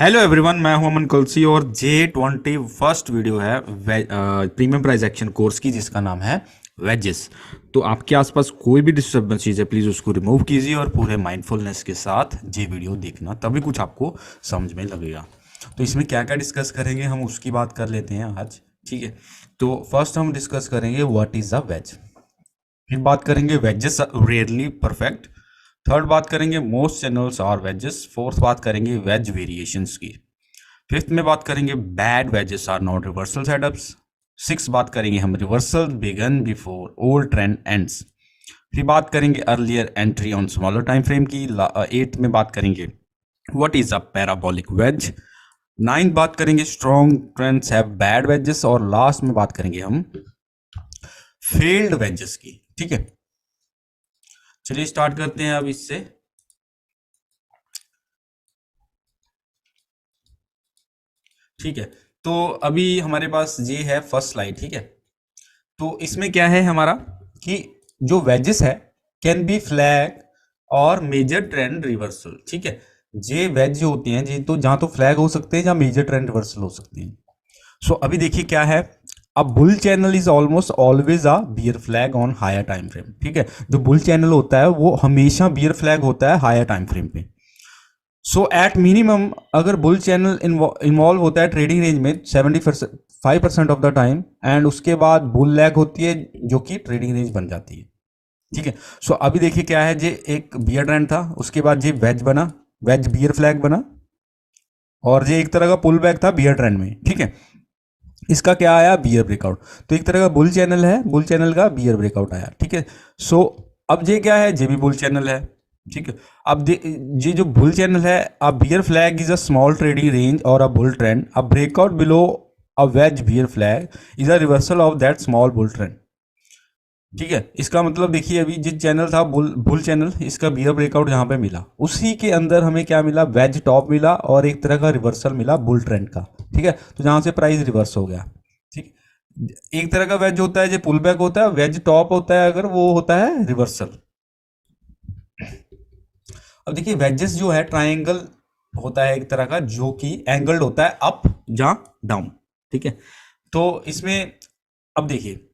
Hello everyone, मैं हूं अमन कुलसी और J20 फर्स्ट वीडियो है प्रीमियम प्राइस एक्शन कोर्स की, जिसका नाम है वेजेस। तो आपके आसपास कोई भी डिस्टर्बेंस चीज़ है, प्लीज़ उसको रिमूव कीजिए और पूरे माइंडफुलनेस के साथ ये वीडियो देखना, तभी कुछ आपको समझ में लगेगा। तो इसमें क्या क्या डिस्कस करेंगे हम उसकी बात कर लेते हैं आज। ठीक है, तो फर्स्ट हम डिस्कस करेंगे व्हाट इज़ अ वेज। फिर बात करेंगे वेजेस रेयरली परफेक्ट। थर्ड बात करेंगे मोस्ट चैनल्स और वेजेस। फोर्थ बात करेंगे वेज वेरिएशंस की। फिफ्थ में बात करेंगे bad wedges are not reversal setups. Six बात करेंगे हम reversal begin before old trend ends. फिर बात करेंगे earlier entry on smaller time frame की। एट्थ में बात करेंगे what is a parabolic wedge. Ninth बात करेंगे strong trends have bad wedges. और लास्ट में बात करेंगे हम फेल्ड वेजेस की। ठीक है, चलिए स्टार्ट करते हैं अब इससे। ठीक है, तो अभी हमारे पास ये है फर्स्ट स्लाइड। ठीक है, तो इसमें क्या है हमारा कि जो वेजेस है कैन बी फ्लैग और मेजर ट्रेंड रिवर्सल। ठीक है, जे वेज जो होते हैं जी, तो जहां तो फ्लैग हो सकते हैं, जहां मेजर ट्रेंड रिवर्सल हो सकते हैं। सो अभी देखिए क्या है, अब bull channel is almost always a bear flag on higher time frame. ठीक है, जो बुल चैनल होता है वो हमेशा बियर फ्लैग होता है हायर टाइम फ्रेम पे। सो एट मिनिमम अगर बुल चैनल इन्वॉल्व होता है ट्रेडिंग रेंज में 75% ऑफ द टाइम, एंड उसके बाद बुल लैग होती है जो कि ट्रेडिंग रेंज बन जाती है। ठीक है, सो अभी देखिए क्या है, जे एक बियर ट्रेंड था, उसके बाद ये वेज बना, वेज बियर फ्लैग बना, और ये एक तरह का पुल बैक था बियर ट्रेंड में। ठीक है, इसका क्या आया, बियर ब्रेकआउट। तो एक तरह का बुल चैनल है, बुल चैनल का बियर ब्रेकआउट आया। ठीक है, सो अब ये क्या है, ये भी बुल चैनल है। ठीक है, अब ये जो बुल चैनल है, a bear flag is a small trading range और a bull trend, a breakout below a wedge bear flag is a reversal of that small bull trend. ठीक है, इसका मतलब देखिए अभी जिस चैनल था बुल बुल चैनल, इसका बियर ब्रेकआउट यहाँ पे मिला, उसी के अंदर हमें क्या मिला, वेज टॉप मिला और एक तरह का रिवर्सल मिला बुल ट्रेंड का। ठीक है, तो जहां से प्राइस रिवर्स हो गया। ठीक, एक तरह का वेज होता है जो पुल बैक होता है, वेज टॉप होता है अगर वो होता है रिवर्सल। अब देखिए वेजेस जो है ट्राइंगल होता है एक तरह का, जो कि एंगल्ड होता है अप या डाउन। ठीक है, तो इसमें अब देखिए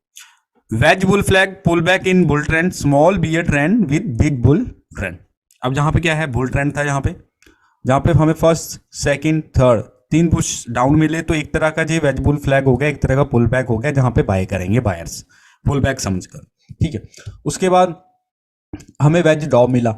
wedge bull flag pull back in bull trend small bear trend with big bull trend. अब जहां पे क्या है, बुल ट्रेंड था, जहां पे हमें फर्स्ट सेकंड थर्ड तीन पुश डाउन मिले, तो एक तरह का जो वेज बुल फ्लैग हो गया, एक तरह का पुल बैक हो गया, जहां पे बाय करेंगे बायर्स पुल बैक समझकर। ठीक है, उसके बाद हमें वेज डॉप मिला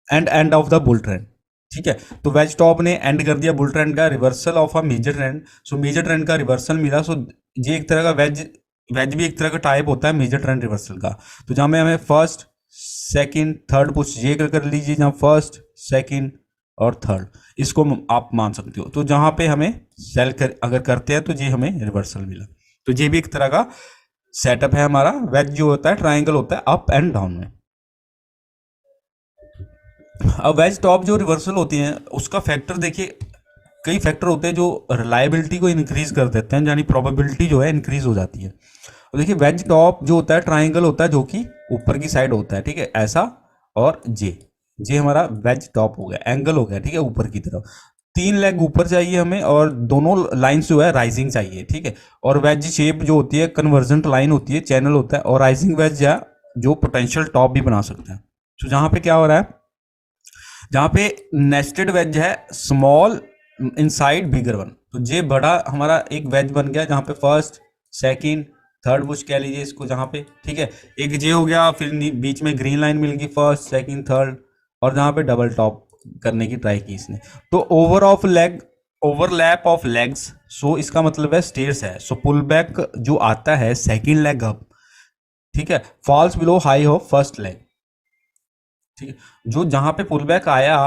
end of the bull trend. ठीक है, तो वेज टॉप ने एंड कर दिया बुल ट्रेंड का, reversal of a major trend. So major trend का रिवर्सल मिला। सो ये एक तरह का वेज वेज भी एक तरह का टाइप होता है मेजर ट्रेंड रिवर्सल का। तो जहां में हमें फर्स्ट सेकंड थर्ड पुश ये कर लीजिए, जहां फर्स्ट सेकंड और थर्ड, इसको आप मान सकते हो। तो जहां पे हमें सेल कर अगर करते हैं तो ये हमें रिवर्सल मिला। तो ये भी एक तरह का सेटअप है हमारा। वेज जो होता है ट्राइंगल होता है अप एंड डाउन में। अब वेज टॉप जो रिवर्सल होती हैं उसका फैक्टर देखिए, कई फैक्टर होते हैं जो रिलायबिलिटी को इंक्रीज कर देते हैं, यानी प्रोबेबिलिटी जो है इंक्रीज हो जाती है। और देखिए वेज टॉप जो होता है ट्राइंगल होता है जो कि ऊपर की साइड होता है। ठीक है, ऐसा, और जे जे हमारा वेज टॉप हो गया, एंगल हो गया। ठीक है, ऊपर की तरफ तीन लेग ऊपर चाहिए हमें, और दोनों लाइंस जो है राइजिंग चाहिए। ठीक है, और वेज शेप जो होती है कन्वर्जेंट लाइन होती है, चैनल होता है, और राइजिंग वेज या जो पोटेंशियल टॉप भी बना सकते हैं। तो जहां पे क्या हो रहा है, जहां पे नेस्टेड वेज है स्मॉल इनसाइड बिगर वन, तो ये बड़ा हमारा एक वेज बन गया, जहां पे फर्स्ट सेकंड थर्ड बुश कह लीजिए इसको, जहां पे ठीक है एक जे हो गया, फिर बीच में ग्रीन लाइन मिल गई फर्स्ट सेकंड थर्ड, और जहां पे डबल टॉप करने की ट्राई की इसने। तो ओवरलैप ऑफ लेग्स, सो इसका मतलब है स्टेयर्स है। सो पुल बैक जो आता है सेकंड लेग अप, ठीक है, falls below high of first leg. ठीक है, जो जहां पे पुल बैक आया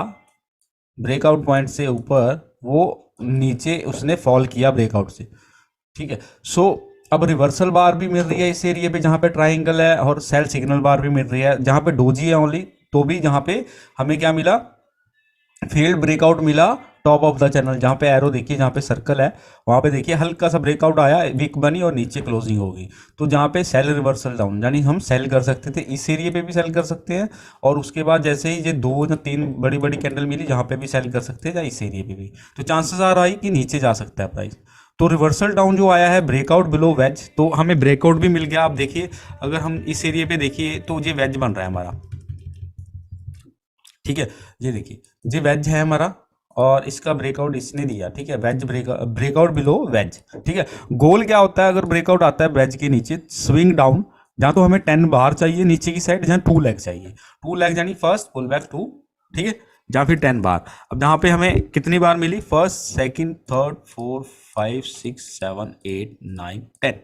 ब्रेकआउट पॉइंट से ऊपर, वो नीचे उसने फॉल किया ब्रेकआउट से। ठीक है, सो अब रिवर्सल बार भी मिल रही है इस एरिया पे जहां पे ट्राइंगल है, और सेल सिग्नल बार भी मिल रही है जहां पे डोजी है ओनली, तो भी जहां पे हमें क्या मिला, फेल्ड ब्रेकआउट मिला टॉप ऑफ द चैनल, जहाँ पे एरो देखिए, जहाँ पे सर्कल है वहाँ पे देखिए हल्का सा ब्रेकआउट आया, वीक बनी और नीचे क्लोजिंग होगी। तो जहाँ पे सेल रिवर्सल डाउन, यानी हम सेल कर सकते थे, इस एरिया पे भी सेल कर सकते हैं, और उसके बाद जैसे ही ये 2 या 3 बड़ी बड़ी कैंडल मिली जहाँ पे भी सेल कर सकते हैं, या इस एरिया पे भी, तो चांसेस आ रहा है कि नीचे जा सकता है प्राइस। तो रिवर्सल डाउन जो आया है, ब्रेकआउट बिलो वेज, तो हमें ब्रेकआउट भी मिल गया। आप देखिए अगर हम इस एरिया पे देखिए तो ये वेज बन रहा है हमारा, ठीक है, ये देखिए ये वेज है हमारा, और इसका ब्रेकआउट इसने दिया, ठीक है, वेज ब्रेकआउट बिलो वेज, ठीक है। गोल क्या होता है अगर ब्रेकआउट आता है वेज के नीचे, स्विंग डाउन, जहाँ तो हमें 10 बार चाहिए नीचे की साइड, जहाँ 2 लेग चाहिए, 2 लेग यानी फर्स्ट पुल बैक 2, ठीक है, या फिर 10 बार। अब जहाँ पे हमें कितनी बार मिली, फर्स्ट सेकंड थर्ड 4 5 6 7 8 9 10,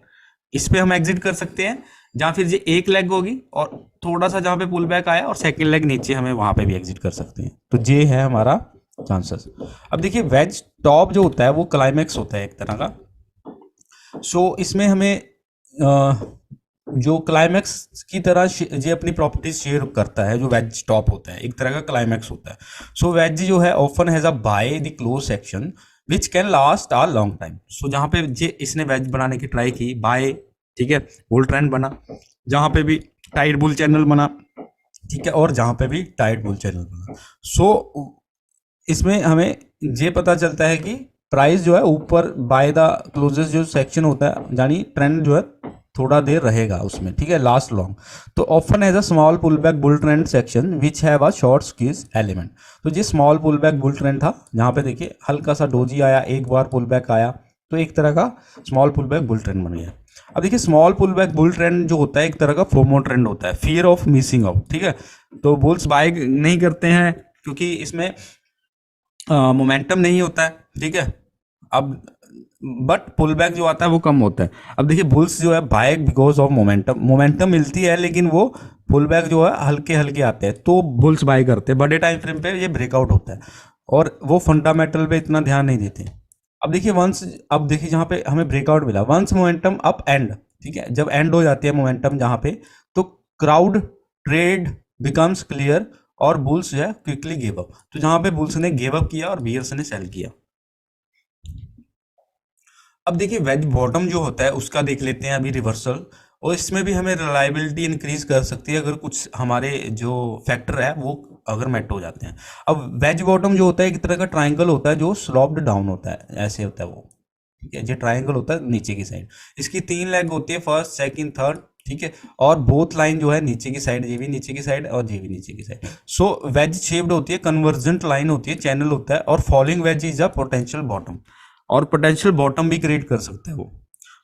इस पे हम एग्जिट कर सकते हैं, जहाँ फिर ये एक लेग होगी और थोड़ा सा जहाँ पे पुल बैक आया और सेकंड लेग नीचे, हमें वहां पे भी एग्जिट कर सकते हैं। तो ये है हमारा चांसेस। अब देखिए वेज टॉप जो होता है वो क्लाइमेक्स होता है एक तरह का। सो इसमें हमें जो क्लाइमेक्स की तरह ये अपनी प्रॉपर्टीज शेयर करता है, जो वेज टॉप होता है एक तरह का क्लाइमेक्स होता है। सो वेज जो है often has a buy the close section which can last a long time. So जहाँ पे ये इसने वेज बनाने की ट्राई की, बाय, ठीक है, बुल ट्रेंड बना, जहाँ पे भी टाइट बुल चैनल बना, ठीक है, और जहाँ पे भी टाइट बुल चैनल बना। सो इसमें हमें ये पता चलता है कि प्राइस जो है ऊपर बाय द क्लोजेस्ट जो सेक्शन होता है, यानी ट्रेंड जो है थोड़ा देर रहेगा उसमें, ठीक है, लास्ट लॉन्ग। तो often as a small pull back bull trend section which have a short squeeze element. तो ये small pull back bull trend था, जहाँ पे देखिए हल्का सा डोजी आया, एक बार पुल बैक आया, तो एक तरह का small pull back bull trend बन गया। अब देखिए small pull back bull trend जो होता है एक तरह का फोमो ट्रेंड होता है, फियर ऑफ मिसिंग आउट, ठीक है। तो बुल्स बाय नहीं करते हैं क्योंकि इसमें मोमेंटम नहीं होता है, ठीक है। अब बट पुल बैक जो आता है वो कम होता है। अब देखिए बुल्स जो है buy because of momentum, momentum मिलती है लेकिन वो पुल बैक जो है हल्के हल्के आते हैं, तो बुल्स बाय करते हैं। बड़े टाइम फ्रेम पे ये ब्रेकआउट होता है और वो फंडामेंटल पे इतना ध्यान नहीं देते। अब देखिए वंस, अब देखिए जहाँ पे हमें ब्रेकआउट मिला, वंस मोमेंटम अप एंड, ठीक है, जब एंड हो जाती है मोमेंटम जहाँ पे, तो क्राउड ट्रेड बिकम्स क्लियर और बुल्स जो है क्विकली गिव अप। तो जहाँ पे बुल्स ने गिव अप किया और बियर्स ने सेल किया। अब देखिए वेज बॉटम जो होता है उसका देख लेते हैं अभी रिवर्सल, और इसमें भी हमें रिलायबिलिटी इंक्रीज कर सकती है अगर कुछ हमारे जो फैक्टर है वो अगर मेट हो जाते हैं। अब वेज बॉटम जो होता है एक तरह का ट्राइंगल होता है जो स्लोप्ड डाउन होता है, ऐसे होता है वो, ठीक है, ये ट्राइंगल होता है नीचे की साइड। इसकी 3 लेग होती है, फर्स्ट सेकंड थर्ड, ठीक है, और बोथ लाइन जो है नीचे की साइड, ये भी नीचे की साइड और ये भी नीचे की साइड। सो वेज शेप्ड होती है, कन्वर्जेंट लाइन होती है, चैनल होता है, और falling wedge is a potential bottom, और पोटेंशियल बॉटम भी क्रिएट कर सकता है वो।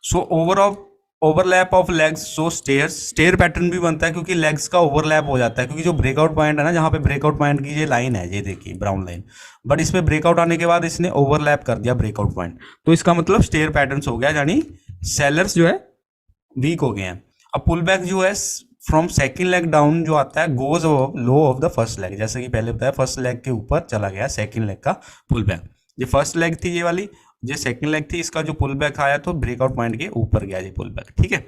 So overall overlap of legs, so stairs, stair pattern भी बनता है क्योंकि लेग्स का ओवरलैप हो जाता है, क्योंकि जो ब्रेकआउट पॉइंट है ना, जहाँ पे ब्रेकआउट पॉइंट की ये लाइन है, ये देखिए ब्राउन लाइन, बट इस पे ब्रेकआउट आने के बाद इसने ओवरलैप कर दिया ब्रेकआउट पॉइंट, तो इसका मतलब स्टेयर पैटर्न हो गया, यानी सेलर्स जो है वीक हो गए हैं। अब पुल बैक जो है फ्रॉम सेकंड लेग डाउन जो आता है goes low of the first leg, जैसे कि पहले बताया फर्स्ट लेग के ऊपर चला गया सेकंड लेग का पुल बैक। ये फर्स्ट लेग थी ये वाली, ये सेकंड लेग थी, इसका जो पुल बैक आया तो ब्रेकआउट पॉइंट के ऊपर गया ये पुल बैक, ठीक है।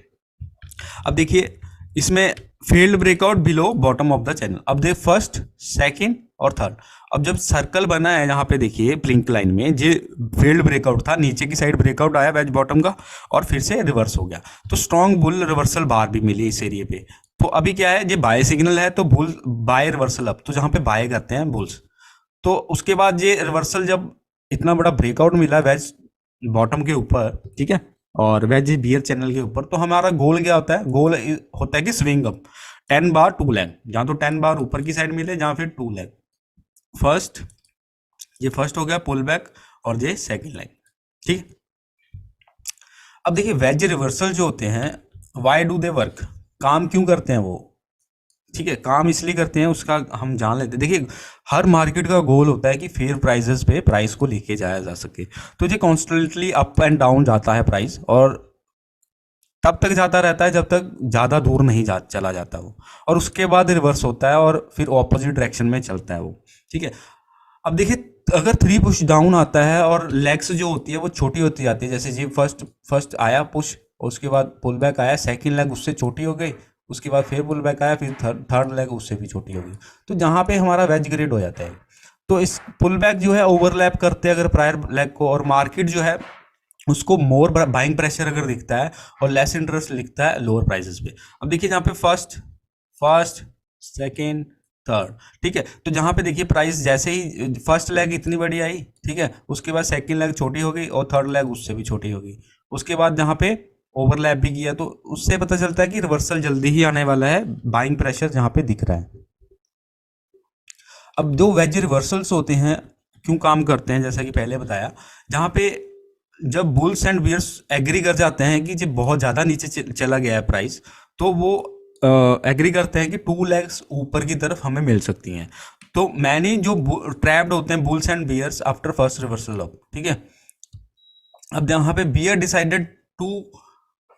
अब देखिए इसमें failed breakout below bottom of the channel. अब देख फर्स्ट सेकंड और थर्ड, अब जब सर्कल बना है यहाँ पे देखिए प्लिंक लाइन में, ये फेल्ड ब्रेकआउट था, नीचे की साइड ब्रेकआउट आया वेज बॉटम का और फिर से रिवर्स हो गया, तो स्ट्रॉन्ग बुल रिवर्सल बार भी मिली इस एरिया पे। तो अभी क्या है, ये बाय सिग्नल है, तो बुल बाय रिवर्सल अप, तो जहाँ पे बाय करते हैं बुल्स, तो उसके बाद ये रिवर्सल जब इतना बड़ा ब्रेकआउट मिला वेज बॉटम के ऊपर, ठीक है, और वेज बियर चैनल के ऊपर, तो हमारा गोल क्या होता है, गोल होता है कि स्विंग अप 10 बार 2 लेग, जहां तो 10 बार ऊपर की साइड मिले, जहां फिर 2 लेग। फर्स्ट, ये फर्स्ट हो गया पुल बैक और ये सेकंड लेग, ठीक। अब देखिए वेज रिवर्सल जो होते हैं, व्हाई डू दे वर्क, काम क्यों करते हैं वो, ठीक है, काम इसलिए करते हैं उसका हम जान लेते हैं। देखिए हर मार्केट का गोल होता है कि फेयर प्राइसेस पे प्राइस को लेके जाया जा सके, तो ये कॉन्स्टेंटली अप एंड डाउन जाता है प्राइस, और तब तक जाता रहता है जब तक ज़्यादा दूर नहीं चला जाता वो, और उसके बाद रिवर्स होता है और फिर ऑपोजिट डायरेक्शन में चलता है वो, ठीक है। अब देखिए अगर 3 पुश डाउन आता है और लेग्स जो होती है वो छोटी होती जाती है, जैसे जी फर्स्ट आया पुश, उसके बाद पुल बैक आया, सेकंड लेग उससे छोटी हो गई, उसके बाद फिर पुल बैक आया, फिर थर्ड लेग उससे भी छोटी हो गई, तो जहाँ पे हमारा वेज ग्रेड हो जाता है। तो इस पुल बैक जो है ओवरलैप करते हैं अगर प्रायर लेग को, और मार्केट जो है उसको मोर बाइंग प्रेशर अगर दिखता है और लेस इंटरेस्ट लिखता है लोअर प्राइसेस पे। अब देखिए जहाँ पे फर्स्ट फर्स्ट सेकेंड थर्ड, ठीक है, तो जहाँ पे देखिए प्राइस जैसे ही फर्स्ट लेग इतनी बड़ी आई, ठीक है, उसके बाद सेकेंड लेग छोटी हो गई और थर्ड लेग उससे भी छोटी हो गई, उसके बाद जहाँ पे ओवरलैप भी किया, तो उससे पता चलता है कि रिवर्सल जल्दी ही आने वाला है, बाइंग प्रेशर जहाँ पे दिख रहा है। अब जो वेज रिवर्सल्स होते हैं क्यों काम करते हैं, जैसा कि पहले बताया, जहाँ पे जब बुल्स एंड बियर्स एग्री कर जाते हैं कि जब बहुत ज़्यादा नीचे चला गया है प्राइस, तो वो एग्री करते हैं कि 2 लेग्स ऊपर की तरफ हमें मिल सकती हैं। तो मैंने जो ट्रैप्ड होते हैं bulls and bears after first reversal up, ठीक है। अब यहाँ पे bear decided too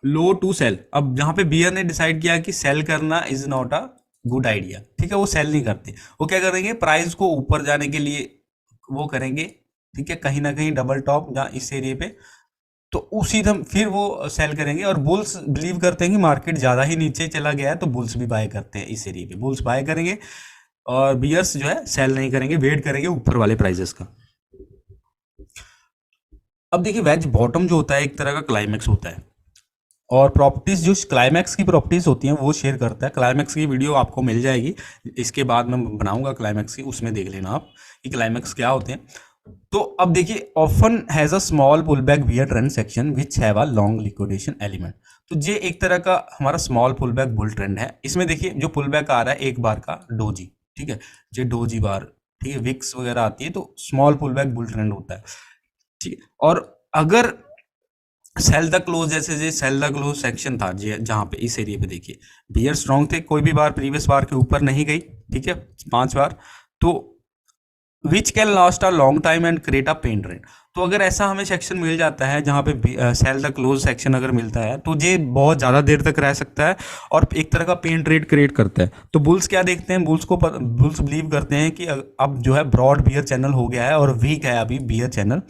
low to sell, अब जहाँ पे बियर ने डिसाइड किया कि सेल करना is not a good idea, ठीक है, वो सेल नहीं करते, वो क्या करेंगे प्राइस को ऊपर जाने के लिए वो करेंगे, ठीक है, कहीं ना कहीं डबल टॉप जहाँ इस एरिया पे, तो उसी दम फिर वो सेल करेंगे। और बुल्स बिलीव करते हैं कि मार्केट ज़्यादा ही नीचे चला गया है, तो बुल्स भी बाय करते हैं इस एरिया पे, बुल्स बाय करेंगे और बियर्स जो है सेल नहीं करेंगे, वेट करेंगे ऊपर वाले प्राइजेस का। अब देखिए वेज बॉटम जो होता है एक तरह का क्लाइमैक्स होता है, और प्रॉपर्टीज जो क्लाइमैक्स की प्रॉपर्टीज होती हैं वो शेयर करता है। क्लाइमैक्स की वीडियो आपको मिल जाएगी, इसके बाद मैं बनाऊंगा क्लाइमैक्स की, उसमें देख लेना आप कि क्लाइमैक्स क्या होते हैं। तो अब देखिए often has a small pull back bear trend section which have a long liquidation element, तो ये एक तरह का हमारा small pull back bull trend है। इसमें देखिए जो पुल बैक आ रहा है एक बार का डोजी, ठीक है, ये डोजी बार, ठीक है, विक्स वगैरह आती है, तो small pull back bull trend होता है, ठीक है। और अगर सेल द क्लोज, जैसे सेल द क्लोज सेक्शन था जहां पे इस एरिया पे देखिए बियर स्ट्रॉन्ग थे, कोई भी बार प्रीवियस बार के ऊपर नहीं गई, ठीक है, 5 बार, तो which can last a long time and create a pain trend, तो अगर ऐसा हमें सेक्शन मिल जाता है जहां पे सेल द क्लोज सेक्शन अगर मिलता है, तो ये बहुत ज़्यादा देर तक रह सकता है और एक तरह का पेन ट्रेड क्रिएट करता है। तो बुल्स क्या देखते हैं, बुल्स बिलीव करते हैं कि अब जो है ब्रॉड बियर चैनल हो गया है और वीक है अभी बियर चैनल,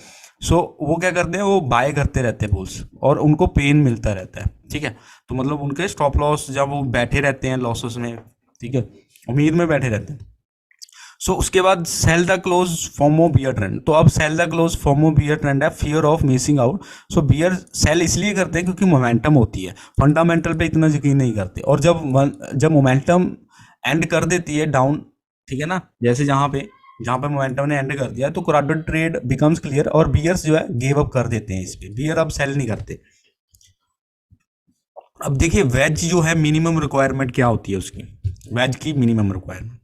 सो वो क्या करते हैं, वो बाय करते रहते हैं बुल्स, और उनको पेन मिलता रहता है, ठीक है, तो मतलब उनके स्टॉप लॉस जब वो बैठे रहते हैं लॉसेस में, ठीक है, उम्मीद में बैठे रहते हैं। सो उसके बाद sell the close for more bear trend, तो अब sell the close for more bear trend है, fear of missing out. So bear sell इसलिए करते हैं क्योंकि मोमेंटम होती है, फंडामेंटल पे इतना यकीन नहीं करते, और जब मोमेंटम एंड कर देती है डाउन, ठीक है ना, जैसे जहाँ पे मोमेंटम ने एंड कर दिया, तो क्राउडेड ट्रेड बिकम्स क्लियर और बियर्स जो है गिव अप कर देते हैं इस पे, बियर अब सेल नहीं करते। अब देखिए वेज जो है मिनिमम रिक्वायरमेंट क्या होती है उसकी, वेज की मिनिमम रिक्वायरमेंट।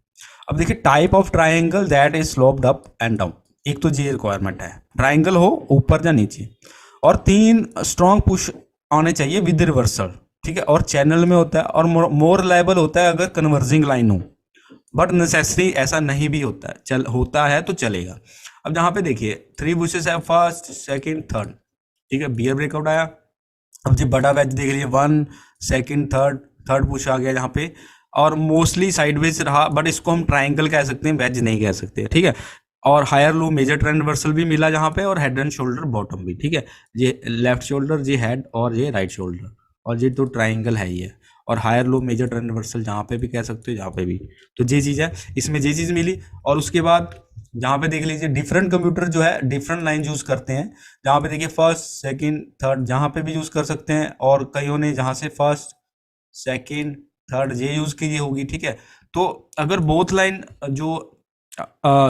अब देखिए type of triangle that is sloped up and down, एक तो ये रिक्वायरमेंट है, ट्राइंगल हो ऊपर या नीचे, और 3 स्ट्रॉन्ग पुश आने चाहिए विद रिवर्सल, ठीक है, और चैनल में होता है, और मोर रिलायबल होता है अगर कन्वर्जिंग लाइन हो, बट नेसेसरी ऐसा नहीं भी होता है, होता है तो चलेगा। अब जहाँ पे देखिए 3 बुशेस है, फर्स्ट सेकेंड थर्ड, ठीक है, बियर ब्रेकआउट आया, अब जी बड़ा वेज देख लीजिए 1 सेकेंड थर्ड पुश आ गया यहाँ पे, और मोस्टली साइडवेज रहा, बट इसको हम ट्राइंगल कह सकते हैं, वेज नहीं कह सकते, ठीक है। और higher low major trend reversal भी मिला जहाँ पे, और हेड एंड शोल्डर बॉटम भी, ठीक है, ये लेफ्ट शोल्डर, ये हेड और ये राइट शोल्डर, और ये तो ट्राइंगल है ही है, और higher low major trend reversal जहाँ पे भी कह सकते हो, जहाँ पे भी, तो ये चीज़ है, इसमें ये चीज़ मिली। और उसके बाद जहाँ पे देख लीजिए डिफरेंट कंप्यूटर जो है डिफरेंट लाइन यूज करते हैं, जहाँ पे देखिए फर्स्ट सेकंड थर्ड जहाँ पे भी यूज कर सकते हैं, और कईयों ने जहाँ से फर्स्ट सेकंड थर्ड ये यूज की होगी, ठीक है। तो अगर बोथ लाइन जो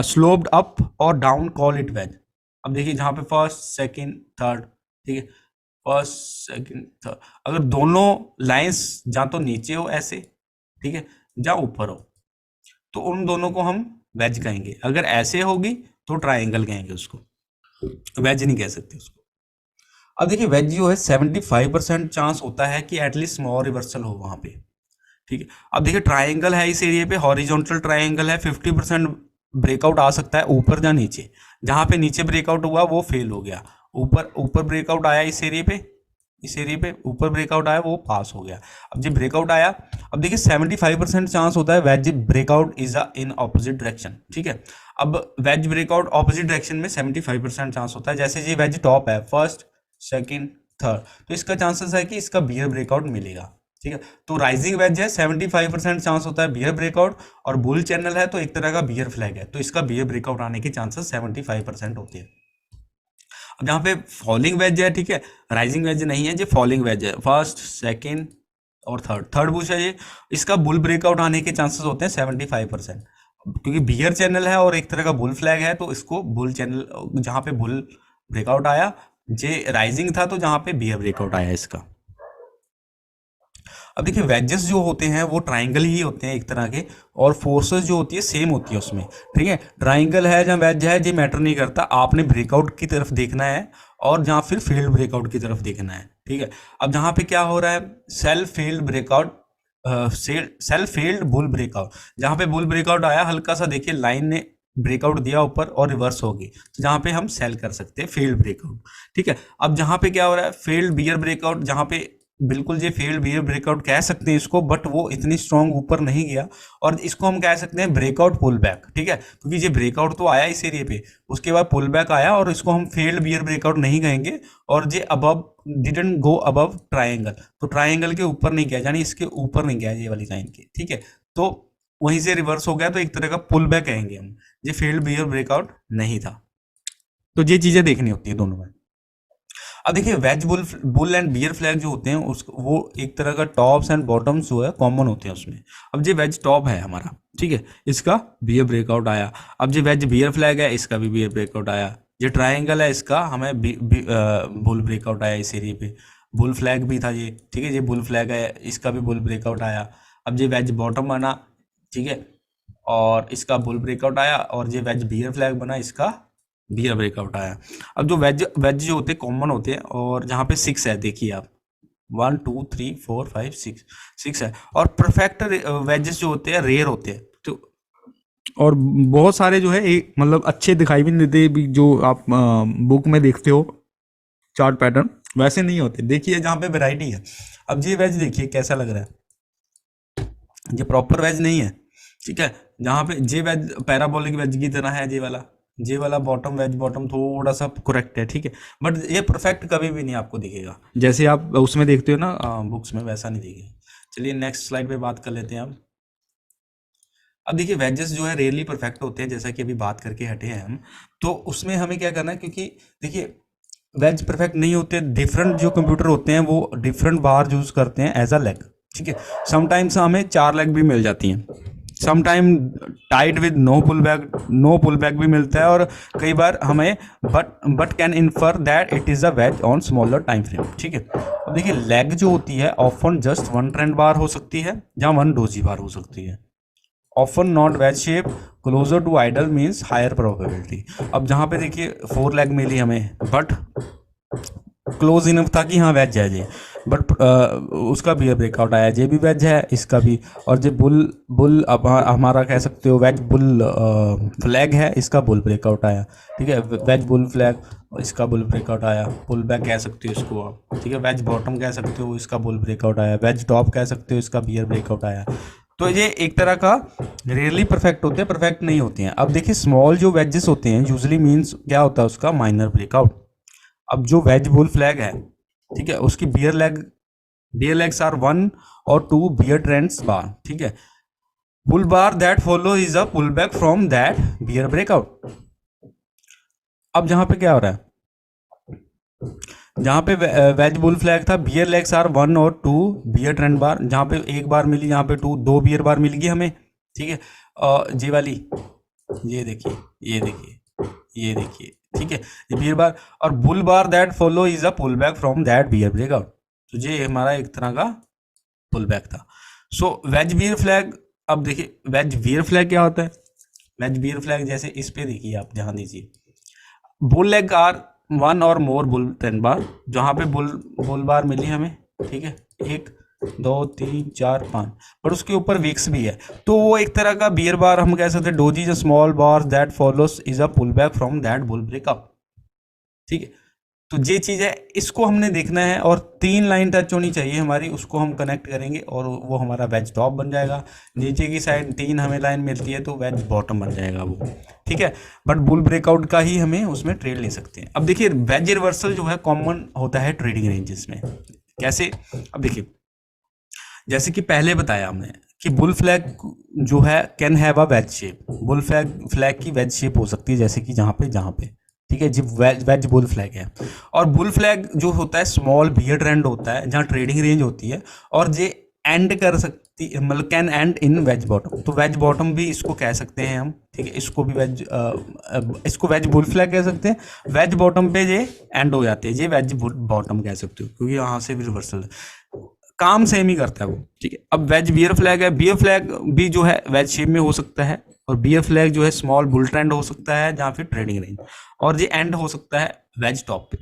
स्लोप्ड अप और डाउन कॉल इट वेज। अब देखिए जहाँ पे फर्स्ट सेकंड थर्ड, ठीक है, फर्स्ट सेकंड थर्ड, अगर दोनों लाइंस जहाँ तो नीचे हो ऐसे, ठीक है, जहाँ ऊपर हो, तो उन दोनों को हम वेज कहेंगे, अगर ऐसे होगी तो ट्राइंगल कहेंगे उसको, वेज नहीं कह सकते उसको। अब देखिए वेज जो है 75% चांस होता है कि एटलीस्ट स्मॉल रिवर्सल हो वहां पे, ठीक है। अब देखिए ट्राइंगल है इस एरिया पे, हॉरिजॉन्टल ट्राइंगल है, 50% ब्रेकआउट आ सकता है ऊपर या नीचे, जहां पे नीचे ब्रेकआउट हुआ वो फेल हो गया, ऊपर ब्रेकआउट आया इस एरिया पे ऊपर ब्रेकआउट आया वो पास हो गया। अब जब ब्रेकआउट आया, अब देखिए 75% चांस होता है wedge breakout is in opposite direction, ठीक है। अब वेज ब्रेकआउट ऑपोजिट डायरेक्शन में 75% चांस होता है, जैसे ये वेज टॉप है फर्स्ट सेकंड थर्ड, तो इसका चांसेस है कि इसका बियर ब्रेकआउट मिलेगा, ठीक है। तो राइजिंग वेज है 75% चांस होता है बियर ब्रेकआउट, और बुल चैनल है तो एक तरह का बियर फ्लैग है, तो इसका बियर ब्रेकआउट आने के चांसेस 75% होते हैं। अब जहाँ पे फॉलिंग वेज है, ठीक है, राइजिंग वेज नहीं है, जो फॉलिंग वेज है, फर्स्ट सेकेंड और थर्ड बुश है ये, इसका बुल ब्रेकआउट आने के चांसेस होते हैं 75%, क्योंकि बियर चैनल है और एक तरह का बुल फ्लैग है, तो इसको बुल चैनल, जहाँ पे बुल ब्रेकआउट आया, जे राइजिंग था तो जहाँ पे बियर ब्रेकआउट आया इसका। अब देखिए वेजेस जो होते हैं वो ट्राइंगल ही होते हैं एक तरह के, और फोर्सेस जो होती है सेम होती है उसमें, ठीक है। ट्राइंगल है या वेज है ये मैटर नहीं करता, आपने ब्रेकआउट की तरफ देखना है और जहाँ फिर फील्ड ब्रेकआउट की तरफ देखना है, ठीक है। अब जहाँ पे क्या हो रहा है, self field breakout, self field bull breakout, जहाँ पे बुल ब्रेकआउट आया हल्का सा देखिए लाइन ने ब्रेकआउट दिया ऊपर और रिवर्स होगी, तो जहाँ पे हम सेल कर सकते हैं फील्ड ब्रेकआउट, ठीक है। अब जहाँ पे क्या हो रहा है, फील्ड बियर ब्रेकआउट, जहाँ पे बिल्कुल ये फील्ड बियर ब्रेकआउट कह सकते हैं इसको, बट वो इतनी स्ट्रांग ऊपर नहीं गया, और इसको हम कह सकते हैं ब्रेकआउट पुल बैक, ठीक है, क्योंकि ये ब्रेकआउट तो आया इस एरिया पे, उसके बाद पुल बैक आया, और इसको हम फील्ड बियर ब्रेकआउट नहीं कहेंगे, और ये above didn't go above triangle, तो ट्राइंगल के ऊपर नहीं गया, यानी इसके ऊपर नहीं गया ये वाली लाइन के, ठीक है, तो वहीं से रिवर्स हो गया, तो एक तरह का पुल बैक कहेंगे हम, ये फील्ड बियर ब्रेकआउट नहीं था। तो ये चीजें देखनी होती है दोनों में। अब देखिए wedge bull and bear flag जो होते हैं उस वो एक तरह का टॉप्स एंड बॉटम्स जो है कॉमन होते हैं उसमें। अब ये वेज टॉप है हमारा, ठीक है, इसका बियर ब्रेकआउट आया। अब ये वेज बियर फ्लैग है, इसका भी बियर ब्रेकआउट आया। ये ट्राइंगल है, इसका हमें बुल ब्रेकआउट आया इस एरिया पे। बुल फ्लैग भी था ये, ठीक है, ये बुल फ्लैग है, इसका भी बुल ब्रेकआउट आया। अब ये वेज बॉटम बना, ठीक है, और इसका बुल ब्रेकआउट आया, और ये वेज बियर फ्लैग बना, इसका बियर ब्रेकआउट आया। अब जो वेज वेज जो होते हैं कॉमन होते हैं, और जहाँ पे 6 है देखिए आप, 1 2 3 4 5 6 है, और परफेक्ट वेजेस जो होते हैं रेयर होते हैं, तो और बहुत सारे जो है एक मतलब अच्छे दिखाई भी नहीं देते, जो आप बुक में देखते हो चार्ट पैटर्न वैसे नहीं होते। देखिए जहाँ पे वैरायटी है। अब ये वेज देखिए कैसा लग रहा है, ये प्रॉपर वेज नहीं है, ठीक है, जहाँ पे जे वेज पैराबोलिक वेज की तरह है, जे वाला बॉटम वेज बॉटम थोड़ा सा करेक्ट है, ठीक है, बट ये परफेक्ट कभी भी नहीं आपको दिखेगा, जैसे आप उसमें देखते हो ना बुक्स में, वैसा नहीं दिखेगा। चलिए नेक्स्ट स्लाइड पे बात कर लेते हैं अब देखिए वेजेस जो है रेयरली परफेक्ट होते हैं, जैसा कि अभी बात करके हटे हैं हम, तो उसमें हमें क्या करना है, क्योंकि देखिए वेज परफेक्ट नहीं होते, डिफरेंट जो कंप्यूटर होते हैं वो डिफरेंट बार यूज करते हैं एज अ लेग, ठीक है। समटाइम्स हमें 4 लेग भी मिल जाती हैं, sometime tight with no pull back भी मिलता है, और कई बार हमें but can infer that it is a wedge on smaller time frame, ठीक है। अब देखिए लेग जो होती है ऑफन जस्ट 1 ट्रेंड बार हो सकती है, जहाँ 1 डोजी बार हो सकती है। Often not wedge shape, closer to ideal means higher probability. अब जहाँ पे देखिए 4 लेग मिली हमें, बट क्लोज इनफ था कि हाँ वेज है ये, बट उसका भी ब्रेकआउट आया, ये भी वेज है, इसका भी, और जो बुल अब हमारा कह सकते हो वेज बुल फ्लैग है, इसका बुल ब्रेकआउट आया, ठीक है, वेज बुल फ्लैग, इसका बुल ब्रेकआउट आया, पुल बैक कह सकते हो इसको आप, ठीक है, वेज बॉटम कह सकते हो, इसका बुल ब्रेकआउट आया, वेज टॉप कह सकते हो, इसका बियर ब्रेकआउट आया। तो ये एक तरह का रेयरली परफेक्ट होते हैं, परफेक्ट नहीं होते हैं। अब देखिए स्मॉल जो वेजेस होते हैं यूजुअली मीन्स क्या होता है उसका माइनर ब्रेकआउट। अब जो वेज बुल फ्लैग है, ठीक है, उसकी बियर लेग्स आर 1 और 2 बियर ट्रेंड्स बार, ठीक है, bull bar that follow is a pull back from that bear breakout. अब जहां पे क्या हो रहा है, जहां पे वेज बुल फ्लैग था, बियर लेग्स आर 1 और 2 बियर ट्रेंड बार, जहां पे एक बार मिली, यहाँ पे 2 बियर बार मिल गई हमें, ठीक है, और जी वाली ये देखिए, ये देखिए, ठीक है, ये बियर बार, और bull bar that follow is a pull back from that bear breakout, तो ये हमारा एक तरह का पुल बैक था। सो वेज बियर फ्लैग, अब देखिए वेज बियर फ्लैग क्या होता है, वेज बियर फ्लैग जैसे इस पे देखिए आप, ध्यान दीजिए, बुल लेग आर 1 और मोर बुल ट्रेंड बार, जहाँ पे बुल बार मिली हमें, ठीक है, 1 2 3 4 5, पर उसके ऊपर वीक्स भी है, तो वो एक तरह का बियर बार हम कह सकते हैं। Doji is a small bar that follows is a pull back from that bull breakup, ठीक है, तो ये चीज है, इसको हमने देखना है, और 3 लाइन टच होनी चाहिए हमारी, उसको हम कनेक्ट करेंगे और वो हमारा वेज टॉप बन जाएगा। नीचे की साइड 3 हमें लाइन मिलती है तो वेज बॉटम बन जाएगा वो, ठीक है, बट बुल ब्रेकआउट का ही हमें उसमें ट्रेड ले सकते हैं। अब देखिए वेज रिवर्सल जो है कॉमन होता है ट्रेडिंग रेंजेस में, कैसे, अब देखिए जैसे कि पहले बताया हमने कि बुल फ्लैग जो है can have a veg shape, bull flag flag की वेज शेप हो सकती है, जैसे कि जहाँ पे ठीक है जी, वेज वेज बुल फ्लैग है। और बुल फ्लैग जो होता है स्मॉल बियर्ड एंड होता है, जहाँ ट्रेडिंग रेंज होती है, और ये एंड कर सकती, मतलब can end in wedge bottom, तो वेज बॉटम भी इसको कह सकते हैं हम, ठीक है, इसको भी वेज इसको वेज बुल फ्लैग कह सकते हैं। वेज बॉटम पे ये एंड हो जाते हैं, ये वेज बॉटम कह सकते हो, क्योंकि यहाँ से भी रिवर्सल काम सेम ही करता है वो, ठीक है। अब वेज बियर फ्लैग है, बियर फ्लैग भी जो है वेज शेप में हो सकता है, और बियर फ्लैग जो है स्मॉल बुल ट्रेंड हो सकता है, जहाँ फिर ट्रेडिंग रेंज, और ये एंड हो सकता है वेज टॉप पे।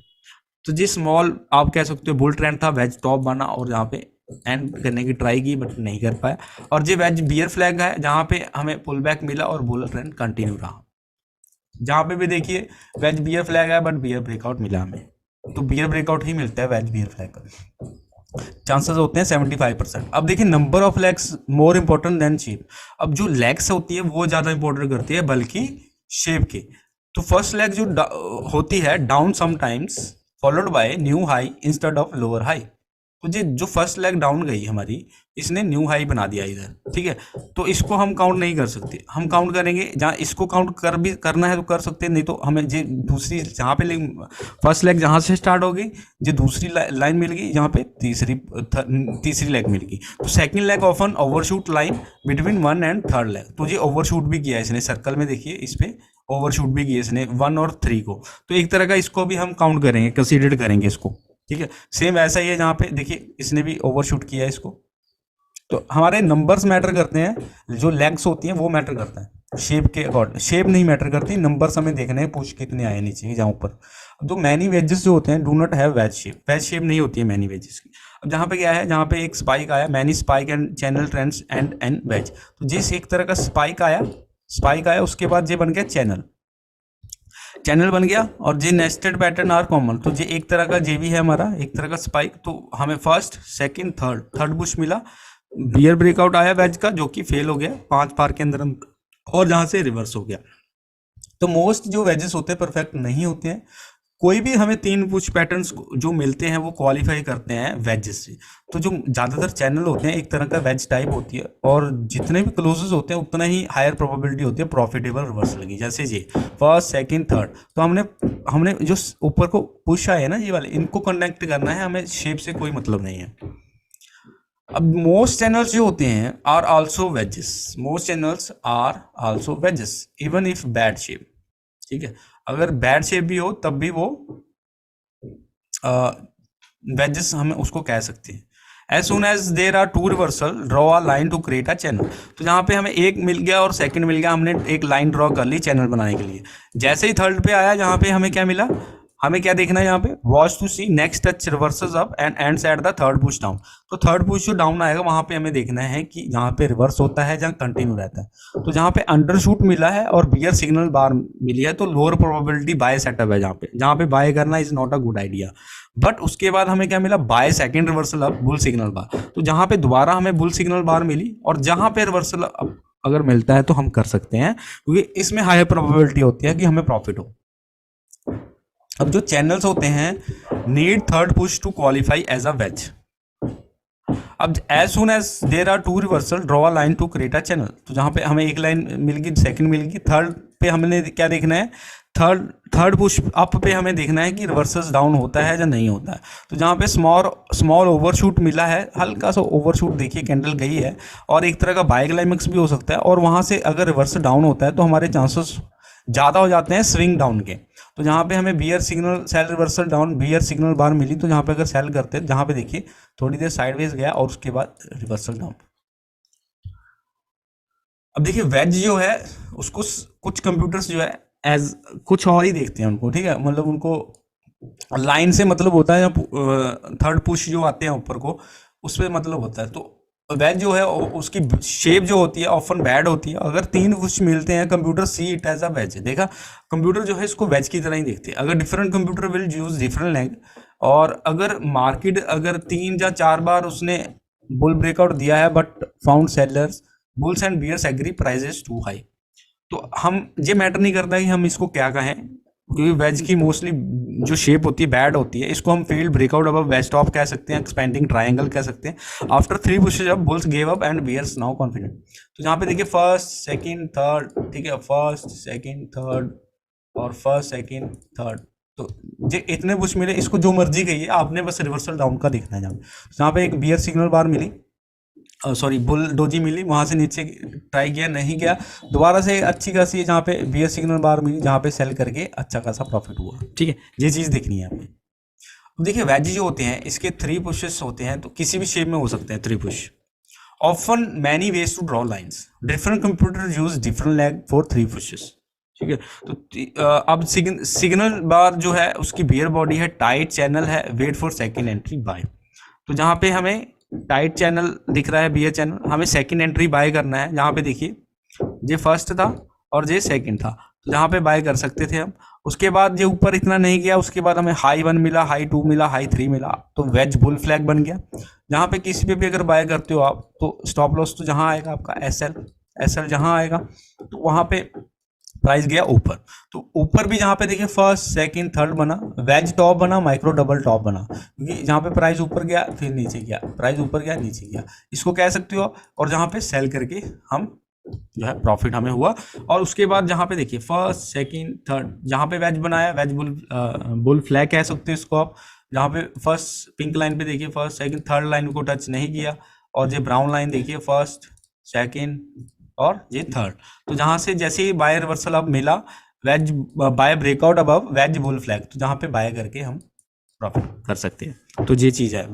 तो जी स्मॉल आप कह सकते हो बुल ट्रेंड था, वेज टॉप बना और जहाँ पे एंड करने की ट्राई की बट नहीं कर पाया। और जी वेज बियर फ्लैग है, जहाँ पे हमें पुल बैक मिला और बुल ट्रेंड कंटिन्यू रहा। जहाँ पे भी देखिए वेज बियर फ्लैग है बट बियर ब्रेकआउट मिला हमें, तो बियर ब्रेकआउट ही मिलता है वेज बियर फ्लैग का, चांसेस होते हैं 75%। अब देखिए number of legs more important than shape. अब जो लेग्स होती है वो ज़्यादा इंपॉर्टेंट करती है बल्कि शेप के। तो फर्स्ट लेग जो होती है down sometimes followed by new high instead of lower high. तो ये जो फर्स्ट लेग डाउन गई हमारी, इसने न्यू हाई बना दिया इधर, ठीक है। तो इसको हम काउंट नहीं कर सकते, हम काउंट करेंगे जहाँ इसको काउंट कर भी करना है तो कर सकते हैं, नहीं तो हमें जो दूसरी जहाँ पे फर्स्ट लेग जहाँ से स्टार्ट होगी, जो दूसरी लाइन मिल गई, यहाँ पे तीसरी लेग मिल गई, तो second leg often overshoot line between 1 and 3rd leg. तो ये ओवरशूट भी किया है इसने, सर्कल में देखिए इस पे ओवरशूट भी किया इसने 1 और 3 को। तो एक तरह का इसको भी हम काउंट करेंगे, कंसीडर करेंगे इसको, ठीक है। सेम ऐसा ही है, जहाँ पे देखिए इसने भी ओवरशूट किया है इसको। तो हमारे नंबर्स मैटर करते हैं, जो लेग्स होती हैं वो मैटर करता है, शेप के अकॉर्डिंग शेप नहीं मैटर करती, नंबर्स हमें देखने हैं पुश कितने आए नीचे की, जहाँ ऊपर। जो मैनी वेजेस जो होते हैं do not have veg shape नहीं होती है मैनी वेजेस की। अब जहाँ पे क्या है, जहाँ पे एक स्पाइक आया, many spike and channel trends and wedge, तो जिस एक तरह का स्पाइक आया उसके बाद ये बन गया चैनल बन गया, और जे नेस्टेड पैटर्न आर कॉमन, तो जे एक तरह का जे भी है हमारा, एक तरह का स्पाइक। तो हमें फर्स्ट सेकंड थर्ड पुश मिला, बियर ब्रेकआउट आया वेज का जो कि फेल हो गया 5 बार के अंदर, और जहां से रिवर्स हो गया। तो मोस्ट जो वेजेस होते हैं परफेक्ट नहीं होते हैं, कोई भी हमें 3 पुश पैटर्न्स जो मिलते हैं वो क्वालिफाई करते हैं वेजेस से। तो जो ज़्यादातर चैनल होते हैं एक तरह का वेज टाइप होती है, और जितने भी क्लोजेस होते हैं उतना ही हायर प्रोबेबिलिटी होती है प्रॉफिटेबल रिवर्सल की। जैसे ये फर्स्ट सेकंड थर्ड, तो हमने जो ऊपर को पुश आए ना ये वाले, इनको कनेक्ट करना है, हमें शेप से कोई मतलब नहीं है। अब मोस्ट चैनल्स जो होते हैं are also wedges, most channels are also wedges even if bad shape, ठीक है। अगर बैड शेप भी हो तब भी वो वेजेस हम उसको कह सकते हैं। As soon as there are two reversal draw a line to create a channel. तो जहाँ पे हमें एक मिल गया और सेकंड मिल गया, हमने एक लाइन ड्रॉ कर ली चैनल बनाने के लिए। जैसे ही थर्ड पे आया, जहाँ पे हमें क्या मिला, हमें क्या देखना है यहाँ पे, watch to see next touch reverses up and ends at the third push down. तो थर्ड पुश जो डाउन आएगा वहां पे हमें देखना है कि जहाँ पे रिवर्स होता है, जहाँ कंटिन्यू रहता है। तो जहाँ पे अंडरशूट मिला है और बियर सिग्नल बार मिली है, तो लोअर प्रोबेबिलिटी बाय सेटअप है, जहाँ पे बाय करना is not a good idea. But उसके बाद हमें क्या मिला, buy second reversal up bull signal bar. तो जहाँ पे दोबारा हमें बुल सिग्नल बार मिली, और जहाँ पे रिवर्सल अप अगर मिलता है तो हम कर सकते हैं, क्योंकि इसमें हाई प्रोबेबिलिटी होती है कि हमें प्रॉफिट हो। अब जो चैनल्स होते हैं need third push to qualify as a wedge. अब as soon as there are two reversal draw a line to create a channel. तो जहाँ पे हमें एक लाइन मिल गई, सेकंड मिल गई, थर्ड पे हमने क्या देखना है, थर्ड पुश अप पे हमें देखना है कि रिवर्सेस डाउन होता है या नहीं होता है। तो जहाँ पे स्मॉल ओवरशूट मिला है, हल्का सा ओवरशूट देखिए कैंडल गई है, और एक तरह का बाय क्लाइमेक्स भी हो सकता है, और वहाँ से अगर रिवर्स डाउन होता है तो हमारे चांसेस ज़्यादा हो जाते हैं स्विंग डाउन के। तो जहाँ पे हमें bear signal sell reversal down bear signal bar मिली, तो जहाँ पे अगर सेल करते हैं, जहाँ पे देखिए थोड़ी देर साइडवेज गया और उसके बाद रिवर्सल डाउन। अब देखिए वेज जो है उसको कुछ कंप्यूटर्स जो है एज कुछ और ही देखते हैं उनको, ठीक है, मतलब उनको लाइन से मतलब होता है, या थर्ड पुश जो आते हैं ऊपर को उस पर मतलब होता है। तो वेज जो है उसकी शेप जो होती है ऑफन बैड होती है। अगर 3 पुश मिलते हैं, computer see it as a wedge, देखा कंप्यूटर जो है इसको वेज की तरह ही देखते हैं। अगर different computer will use different leg, और अगर मार्केट अगर 3 या 4 बार उसने बुल ब्रेकआउट दिया है but found sellers bulls and bears agree prices too high, तो हम ये मैटर नहीं करता कि हम इसको क्या कहें, क्योंकि वेज की मोस्टली जो शेप होती है बैड होती है, इसको हम फेल्ड ब्रेकआउट अब वेज टॉप कह सकते हैं, एक्सपेंडिंग ट्रायंगल कह सकते हैं। After 3 pushes up bulls gave up and bears now confident. तो यहाँ पे देखिए फर्स्ट सेकंड थर्ड, ठीक है, फर्स्ट सेकंड थर्ड और फर्स्ट सेकंड थर्ड, तो ये इतने पुश मिले, इसको जो मर्जी कहिए, आपने बस रिवर्सल डाउन का देखना है। जहाँ पे एक बियर सिग्नल बार मिली, सॉरी बुल डोजी मिली, वहां से नीचे ट्राई किया, नहीं गया, दोबारा से अच्छी खासी जहाँ पे बियर सिग्नल बार मिली, जहाँ पे सेल करके अच्छा खासा प्रॉफिट हुआ। ठीक है, ये चीज़ देखनी है हमें। अब देखिए वेज जो होते हैं इसके 3 पुशेस होते हैं, तो किसी भी शेप में हो सकते हैं 3 push. Often many wedge to draw lines, different computer use different leg for 3 pushes. ठीक है, तो अब सिग्नल बार जो है उसकी बियर बॉडी है, टाइट चैनल है, wait for second entry buy. तो जहाँ पे हमें टाइट चैनल दिख रहा है, बियर चैनल, हमें सेकंड एंट्री बाय करना है। जहाँ पे देखिए ये फर्स्ट था और ये सेकंड था, तो जहाँ पे बाय कर सकते थे हम। उसके बाद ये ऊपर इतना नहीं गया, उसके बाद हमें हाई 1 मिला, हाई 2 मिला, हाई 3 मिला, तो वेज बुल फ्लैग बन गया। जहाँ पे किसी पे भी अगर बाय करते हो आप, तो स्टॉप लॉस तो जहाँ आएगा आपका एस एल जहाँ आएगा, तो वहाँ पे प्राइस गया ऊपर। तो ऊपर भी जहाँ पे देखिए फर्स्ट सेकंड थर्ड बना, वेज टॉप बना, माइक्रो डबल टॉप बना, क्योंकि जहाँ पे प्राइस ऊपर गया फिर नीचे गया, प्राइस ऊपर गया नीचे गया, इसको कह सकते हो। और जहाँ पे सेल करके हम जो है प्रॉफिट हमें हुआ। और उसके बाद जहाँ पे देखिए फर्स्ट सेकंड थर्ड, जहाँ पे वेज बनाया, वेज बुल फ्लैग कह सकते हो इसको आप। जहाँ पे फर्स्ट पिंक लाइन पे देखिए फर्स्ट सेकंड थर्ड लाइन को टच नहीं किया, और ये ब्राउन लाइन देखिए फर्स्ट सेकंड और ये थर्ड। तो जहां से जैसे ही बाय रिवर्सल अब मिला, wedge buy breakout above wedge bull flag, तो जहां पे बाय करके हम प्रॉफिट कर सकते हैं। तो ये चीज है।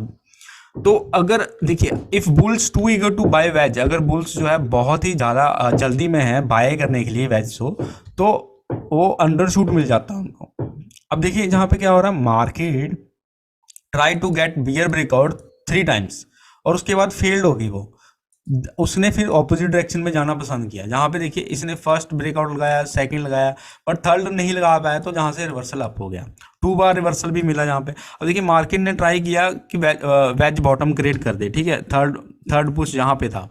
तो अगर देखिए if bulls too eager to buy wedge, अगर बुल्स जो है बहुत ही ज्यादा जल्दी में है बाय करने के लिए वेज हो, तो वो अंडरशूट मिल जाता है उनको। अब देखिए जहां पे क्या हो रहा है, market try to get bear breakout 3 times और उसके बाद फेल्ड होगी वो, उसने फिर ऑपोजिट डायरेक्शन में जाना पसंद किया। जहाँ पे देखिए इसने फर्स्ट ब्रेकआउट लगाया, सेकंड लगाया, पर थर्ड नहीं लगा पाया, तो जहाँ से रिवर्सल अप हो गया, 2 बार रिवर्सल भी मिला जहाँ पे। और देखिए मार्केट ने ट्राई किया कि वेज बॉटम क्रिएट कर दे, ठीक है, थर्ड पुश जहाँ पे था,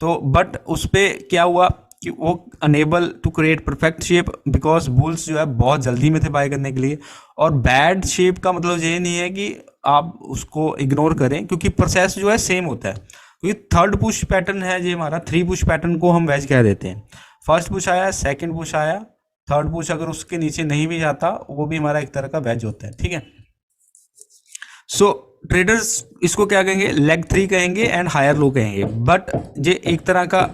तो बट उस पर क्या हुआ कि वो unable to create perfect shape, because bulls जो है बहुत जल्दी में थे बाय करने के लिए। और बैड शेप का मतलब ये नहीं है कि आप उसको इग्नोर करें, क्योंकि प्रोसेस जो है सेम होता है। क्योंकि थर्ड पुश पैटर्न है ये हमारा, 3 पुश पैटर्न को हम वेज कह देते हैं। फर्स्ट पुश आया, सेकंड पुश आया, थर्ड पुश अगर उसके नीचे नहीं भी जाता, वो भी हमारा एक तरह का वेज होता है। ठीक है, सो ट्रेडर्स इसको क्या कहेंगे, लेग 3 कहेंगे एंड हायर लो कहेंगे, बट ये एक तरह का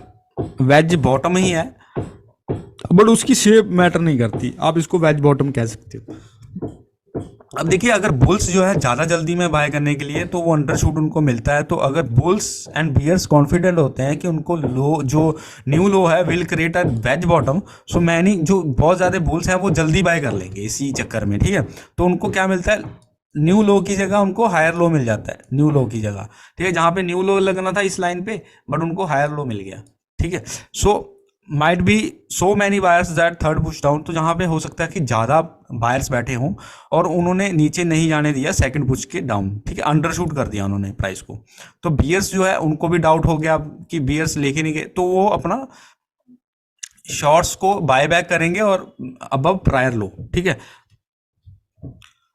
वेज बॉटम ही है, बट उसकी शेप मैटर नहीं करती, आप इसको वेज बॉटम कह सकते हो। अब देखिए अगर बुल्स जो है ज़्यादा जल्दी में बाय करने के लिए, तो वो अंडरशूट उनको मिलता है। तो अगर बुल्स एंड बियर्स कॉन्फिडेंट होते हैं कि उनको लो जो न्यू लो है will create a wedge bottom, so many जो बहुत ज़्यादा बुल्स हैं वो जल्दी बाय कर लेंगे इसी चक्कर में। ठीक है, तो उनको क्या मिलता है, न्यू लो की जगह उनको हायर लो मिल जाता है, न्यू लो की जगह। ठीक है, जहाँ पे न्यू लो लगना था इस लाइन पे, बट उनको हायर लो मिल गया। ठीक है, so might be so many buyers that third push down, तो जहाँ पे हो सकता है कि ज़्यादा बायर्स बैठे हों और उन्होंने नीचे नहीं जाने दिया सेकंड पुश के डाउन। ठीक है, अंडरशूट कर दिया उन्होंने प्राइस को। तो बियर्स जो है उनको भी डाउट हो गया कि बियर्स लेके नहीं गए, तो वो अपना शॉर्ट्स को बाय बैक करेंगे और अबव प्रायर लो। ठीक है,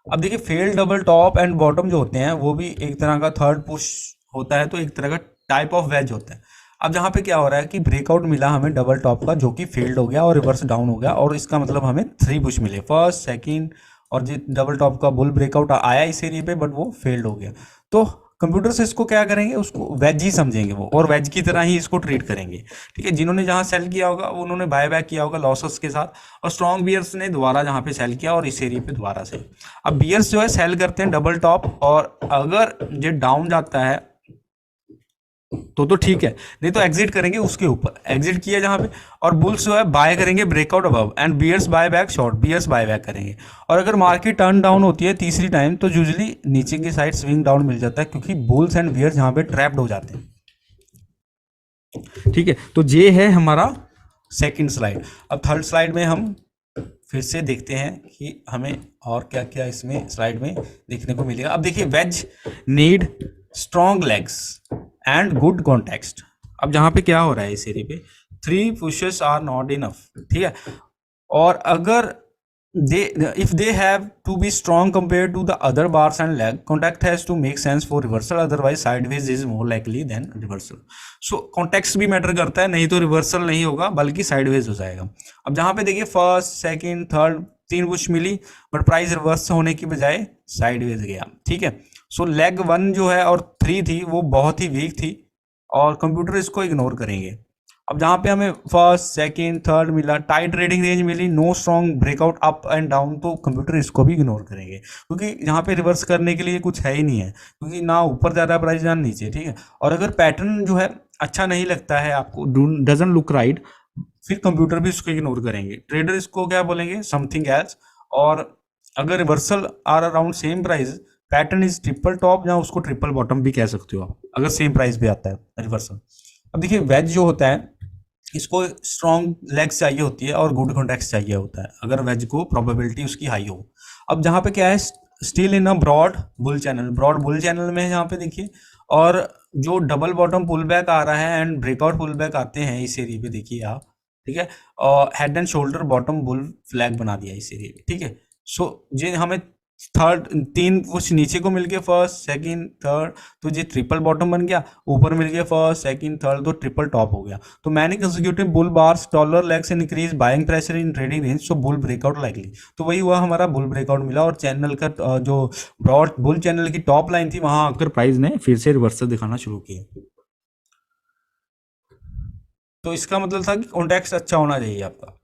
अब देखिए fail double top and bottom जो होते हैं वो भी एक तरह का थर्ड पुश होता है, तो एक तरह का टाइप ऑफ वेज होता है। अब जहाँ पे क्या हो रहा है कि ब्रेकआउट मिला हमें डबल टॉप का, जो कि फेल्ड हो गया और रिवर्स डाउन हो गया, और इसका मतलब हमें 3 पुश मिले, फर्स्ट सेकंड, और जो डबल टॉप का बुल ब्रेकआउट आया इस एरिया पे, बट वो फेल्ड हो गया। तो कंप्यूटर से इसको क्या करेंगे, उसको वेज ही समझेंगे वो, और वेज की तरह ही इसको ट्रीट करेंगे। ठीक है, जिन्होंने जहाँ सेल किया होगा उन्होंने बाय बैक किया होगा लॉसेस के साथ, और स्ट्रॉन्ग बियर्स ने दोबारा जहाँ पे सेल किया और इस एरिया पे दोबारा सेल। अब बियर्स जो है सेल करते हैं डबल टॉप, और अगर ये डाउन जाता है तो ठीक है, नहीं तो एग्जिट करेंगे उसके ऊपर, एग्जिट किया जहां पे, और बुल्स जो है बाय करेंगे breakout above and bears buy back short, bears buy back करेंगे। और अगर मार्केट टर्न डाउन होती है तीसरी टाइम, तो यूजुअली नीचे की साइड स्विंग डाउन मिल जाता है, क्योंकि बुल्स एंड बियर्स यहाँ पे ट्रैप्ड हो जाते हैं। ठीक है, तो ये है हमारा सेकंड स्लाइड। अब थर्ड स्लाइड में हम फिर से देखते हैं कि हमें और क्या क्या इसमें स्लाइड में देखने को मिलेगा। अब देखिए wedge need strong legs and good context. अब जहाँ पे क्या हो रहा है इस एरिया पे, 3 पुशेस आर नॉट इनफ। ठीक है, और अगर they if they have to be strong compared to the other bars and leg, contact has to make sense for reversal, otherwise sideways is more likely than reversal. So context भी matter करता है, नहीं तो reversal नहीं होगा बल्कि sideways हो जाएगा. अब जहां पे देखिए फर्स्ट सेकंड थर्ड तीन पुश मिली बट प्राइस रिवर्स होने की बजाय साइडवेज गया. ठीक है. सो लेग 1 जो है और 3 थी वो बहुत ही वीक थी और कंप्यूटर इसको इग्नोर करेंगे. अब जहां पे हमें फर्स्ट सेकंड थर्ड मिला, टाइट ट्रेडिंग रेंज मिली, no strong breakout up and down, तो कंप्यूटर इसको भी इग्नोर करेंगे क्योंकि यहाँ पे रिवर्स करने के लिए कुछ है ही नहीं है, क्योंकि ना ऊपर जा रहा है प्राइस ना नीचे. ठीक है. और अगर पैटर्न जो है अच्छा नहीं लगता है आपको, डजंट लुक राइट, फिर कंप्यूटर भी इसको इग्नोर करेंगे. ट्रेडर इसको क्या बोलेंगे, समथिंग एल्स. और अगर reversal are around same price, pattern is triple top, या उसको ट्रिपल बॉटम भी कह सकते हो आप अगर सेम प्राइस पे आता है रिवर्सल. अब देखिए वेज जो होता है इसको स्ट्रॉन्ग लेग्स चाहिए होती है और गुड कॉन्टेक्स्ट चाहिए होता है अगर वेज को प्रोबेबिलिटी उसकी हाई हो. अब जहाँ पे क्या है, still in a broad bull channel, broad bull channel में है यहाँ पे देखिए, और जो डबल बॉटम पुल बैक आ रहा है एंड ब्रेकआउट पुल बैक आते हैं इस एरिया पे देखिए आप. ठीक है. और head and shoulder bottom bull flag बना दिया इस एरिया पे. ठीक है. सो ये हमें थर्ड तीन कुछ नीचे को मिल गया फर्स्ट सेकंड थर्ड, तो ये ट्रिपल बॉटम बन गया. ऊपर मिल गया फर्स्ट सेकंड थर्ड, तो ट्रिपल टॉप हो गया. तो मैंने consecutive bull bars taller legs and increase buying pressure in trading range, so bull breakout likely. तो वही हुआ, हमारा बुल ब्रेकआउट मिला और चैनल का जो ब्रॉड बुल चैनल की टॉप लाइन थी वहां आकर प्राइस ने फिर से रिवर्सल दिखाना शुरू किया. तो इसका मतलब था कि कॉन्टेक्स्ट अच्छा होना चाहिए आपका.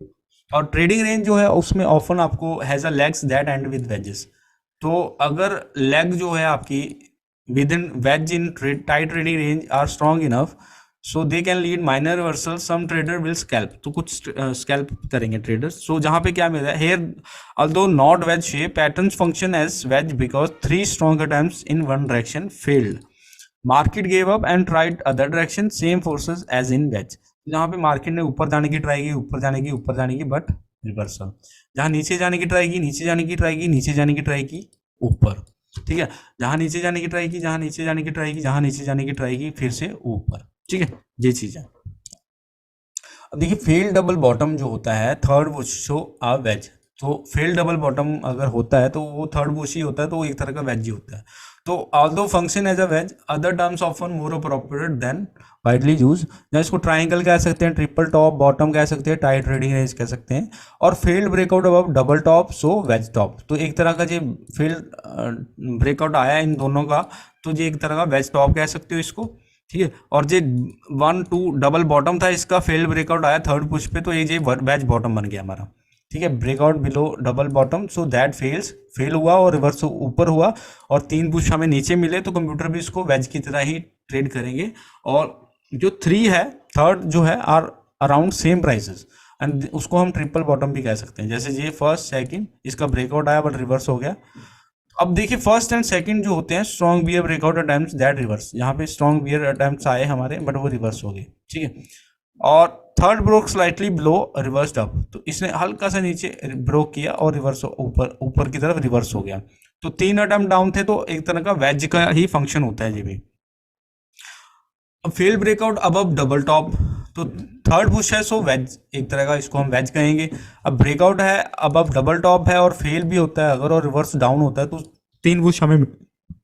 और ट्रेडिंग रेंज जो है उसमें ऑफन आपको has a legs that end with wedges. तो अगर लेग जो है आपकी within wedge in tight trading range are strong enough, so they can lead minor reversal, some trader will scalp, तो कुछ स्कैल्प करेंगे ट्रेडर्स. सो जहां पे क्या मिल रहा है hair, although not wedge shape, patterns function as wedge because 3 strong attempts in one direction failed. Market gave up and tried other direction, same forces as in wedge. जहाँ पे मार्केट ने ऊपर जाने की ट्राई की, ऊपर जाने की, ऊपर जाने की, बट रिवर्सल. जहाँ नीचे जाने की ट्राई की, नीचे जाने की ट्राई की, नीचे जाने की ट्राई की, ऊपर. ठीक है. जहाँ नीचे जाने की ट्राई की, जहाँ नीचे जाने की ट्राई की, जहाँ नीचे जाने की ट्राई की, फिर से ऊपर. ठीक है. ये चीज है. अब देखिए फेल डबल बॉटम जो होता है थर्ड वो शो आ वेज. तो फेल डबल बॉटम अगर होता है तो वो थर्ड बुश ही होता है, तो वो एक तरह का वेज ही होता है. तो although function as a wedge, other terms often more appropriate than widely use. या इसको ट्राइंगल कह सकते हैं, ट्रिपल टॉप बॉटम कह सकते हैं, टाइट ट्रेडिंग रेंज कह सकते हैं. और failed breakout above double top, so wedge top. तो एक तरह का जो फेल्ड ब्रेकआउट आया इन दोनों का, तो ये एक तरह का वेज टॉप कह सकते हो इसको. ठीक है. और जो 1 2 डबल बॉटम था इसका फेल ब्रेकआउट आया थर्ड पुश पे, तो ये वेज बॉटम बन गया हमारा. ठीक है. Breakout below double bottom, so that fell हुआ और रिवर्स ऊपर हुआ, और 3 पुश हमें नीचे मिले, तो कंप्यूटर भी इसको वेज की तरह ही ट्रेड करेंगे. और जो 3 है थर्ड जो है are around same prices, and उसको हम ट्रिपल बॉटम भी कह सकते हैं. जैसे ये फर्स्ट सेकंड इसका ब्रेकआउट आया बट रिवर्स हो गया. अब देखिए फर्स्ट एंड सेकंड जो होते हैं strong bear breakout attempts that reverse, यहाँ पे स्ट्रॉन्ग बियर अटेम्प्ट्स आए हमारे बट वो रिवर्स हो गए. ठीक है. और third broke slightly below reversed up, तो इसने हल्का सा नीचे ब्रोक किया और रिवर्स ऊपर ऊपर की तरफ रिवर्स हो गया. तो 3 अटेम्प्ट डाउन थे, तो एक तरह का वेज का ही फंक्शन होता है ये भी. अब fail breakout above double top, तो थर्ड पुश है, सो वेज एक तरह का इसको हम वेज कहेंगे. अब ब्रेकआउट है अबव डबल टॉप है और फेल भी होता है अगर, और रिवर्स डाउन होता है, तो 3 पुश हमें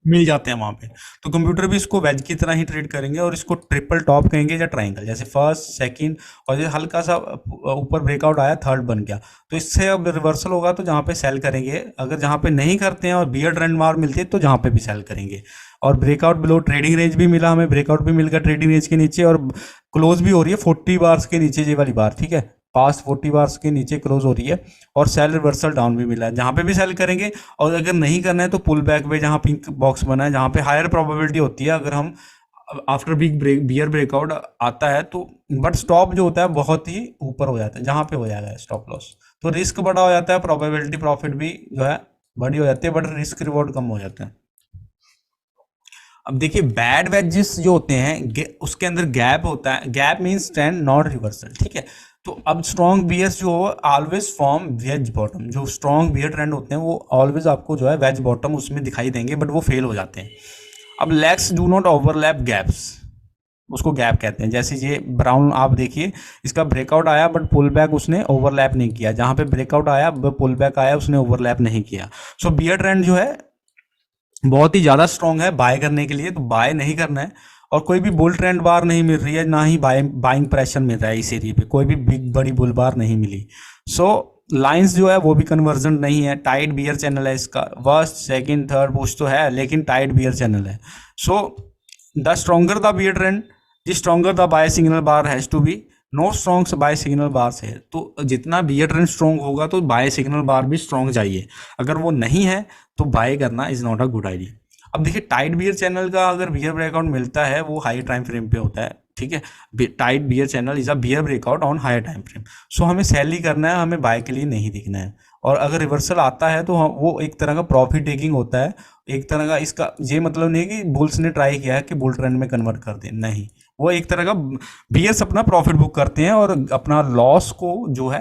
मिल जाते हैं वहां पे. तो कंप्यूटर भी इसको वेज की तरह ही ट्रेड करेंगे और इसको ट्रिपल टॉप कहेंगे या ट्राइंगल. जैसे फर्स्ट सेकंड और ये हल्का सा ऊपर ब्रेकआउट आया थर्ड बन गया, तो इससे अब रिवर्सल होगा तो जहाँ पे सेल करेंगे. अगर जहाँ पे नहीं करते हैं और बियर ट्रेंड मार मिलती है तो जहाँ पे भी सेल करेंगे. और ब्रेकआउट बिलो ट्रेडिंग रेंज भी मिला हमें, ब्रेकआउट भी मिल गया ट्रेडिंग रेंज के नीचे, और क्लोज भी हो रही है 40 बार्स के नीचे ये वाली बार. ठीक है. पास्ट 40 बार्स के नीचे क्लोज हो रही है, और सेल रिवर्सल डाउन भी मिला है, जहाँ पे भी सेल करेंगे. और अगर नहीं करना है तो पुल बैक पे जहाँ पिंक बॉक्स बना है, जहाँ पे हायर प्रोबेबिलिटी होती है अगर हम आफ्टर बियर ब्रेकआउट आता है तो, बट स्टॉप जो होता है बहुत ही ऊपर हो जाता है जहाँ पे हो जाएगा स्टॉप लॉस, तो रिस्क बड़ा हो जाता है, प्रोबेबिलिटी प्रॉफिट भी जो है बड़ी हो जाती है, बट रिस्क रिवॉर्ड कम हो जाता है. अब देखिए बैड वेजेस जो होते हैं उसके अंदर गैप होता है. Gap means trend not reversal. ठीक है. तो अब स्ट्रॉन्ग बियर्स जो ऑलवेज फॉर्म वेज बॉटम, जो स्ट्रॉन्ग बियर ट्रेंड होते हैं वो ऑलवेज आपको जो है वेज बॉटम उसमें दिखाई देंगे, बट वो फेल हो जाते हैं. अब legs do not overlap gaps, उसको गैप कहते हैं। जैसे ये ब्राउन आप देखिए, इसका ब्रेकआउट आया बट पुल बैक उसने ओवरलैप नहीं किया, जहां पे ब्रेकआउट आया पुल बैक आया उसने ओवरलैप नहीं किया। सो बियर ट्रेंड जो है बहुत ही ज़्यादा स्ट्रॉन्ग है बाय करने के लिए, तो बाय नहीं करना है। और कोई भी बुल ट्रेंड बार नहीं मिल रही है, ना ही बाइंग प्रेशर मिल रहा है इस एरिया पे, कोई भी बिग बड़ी बुल बार नहीं मिली। सो लाइंस जो है वो भी कन्वर्जन नहीं है, टाइट बियर चैनल है इसका, फर्स्ट सेकंड थर्ड पुश तो है लेकिन टाइट बियर चैनल है। So the stronger the bear trend, the stronger the buy signal bar has to be, no strong buy signal bar है। तो जितना बियर ट्रेंड स्ट्रॉन्ग होगा तो बाय सिग्नल बार भी स्ट्रॉन्ग चाहिए, अगर वो नहीं है तो बाय करना is not a good idea. अब देखिए टाइट बियर चैनल का अगर बियर ब्रेकआउट मिलता है वो हाई टाइम फ्रेम पे होता है, ठीक है। Tight bear channel is a bear breakout on higher time frame. So हमें सेल ही करना है, हमें बाय के लिए नहीं दिखना है। और अगर रिवर्सल आता है तो वो एक तरह का प्रॉफिट टेकिंग होता है, एक तरह का, इसका ये मतलब नहीं कि बुल्स ने ट्राई किया है कि बुल ट्रेंड में कन्वर्ट कर दे, नहीं। वो एक तरह का बियर्स अपना प्रॉफिट बुक करते हैं और अपना लॉस को जो है,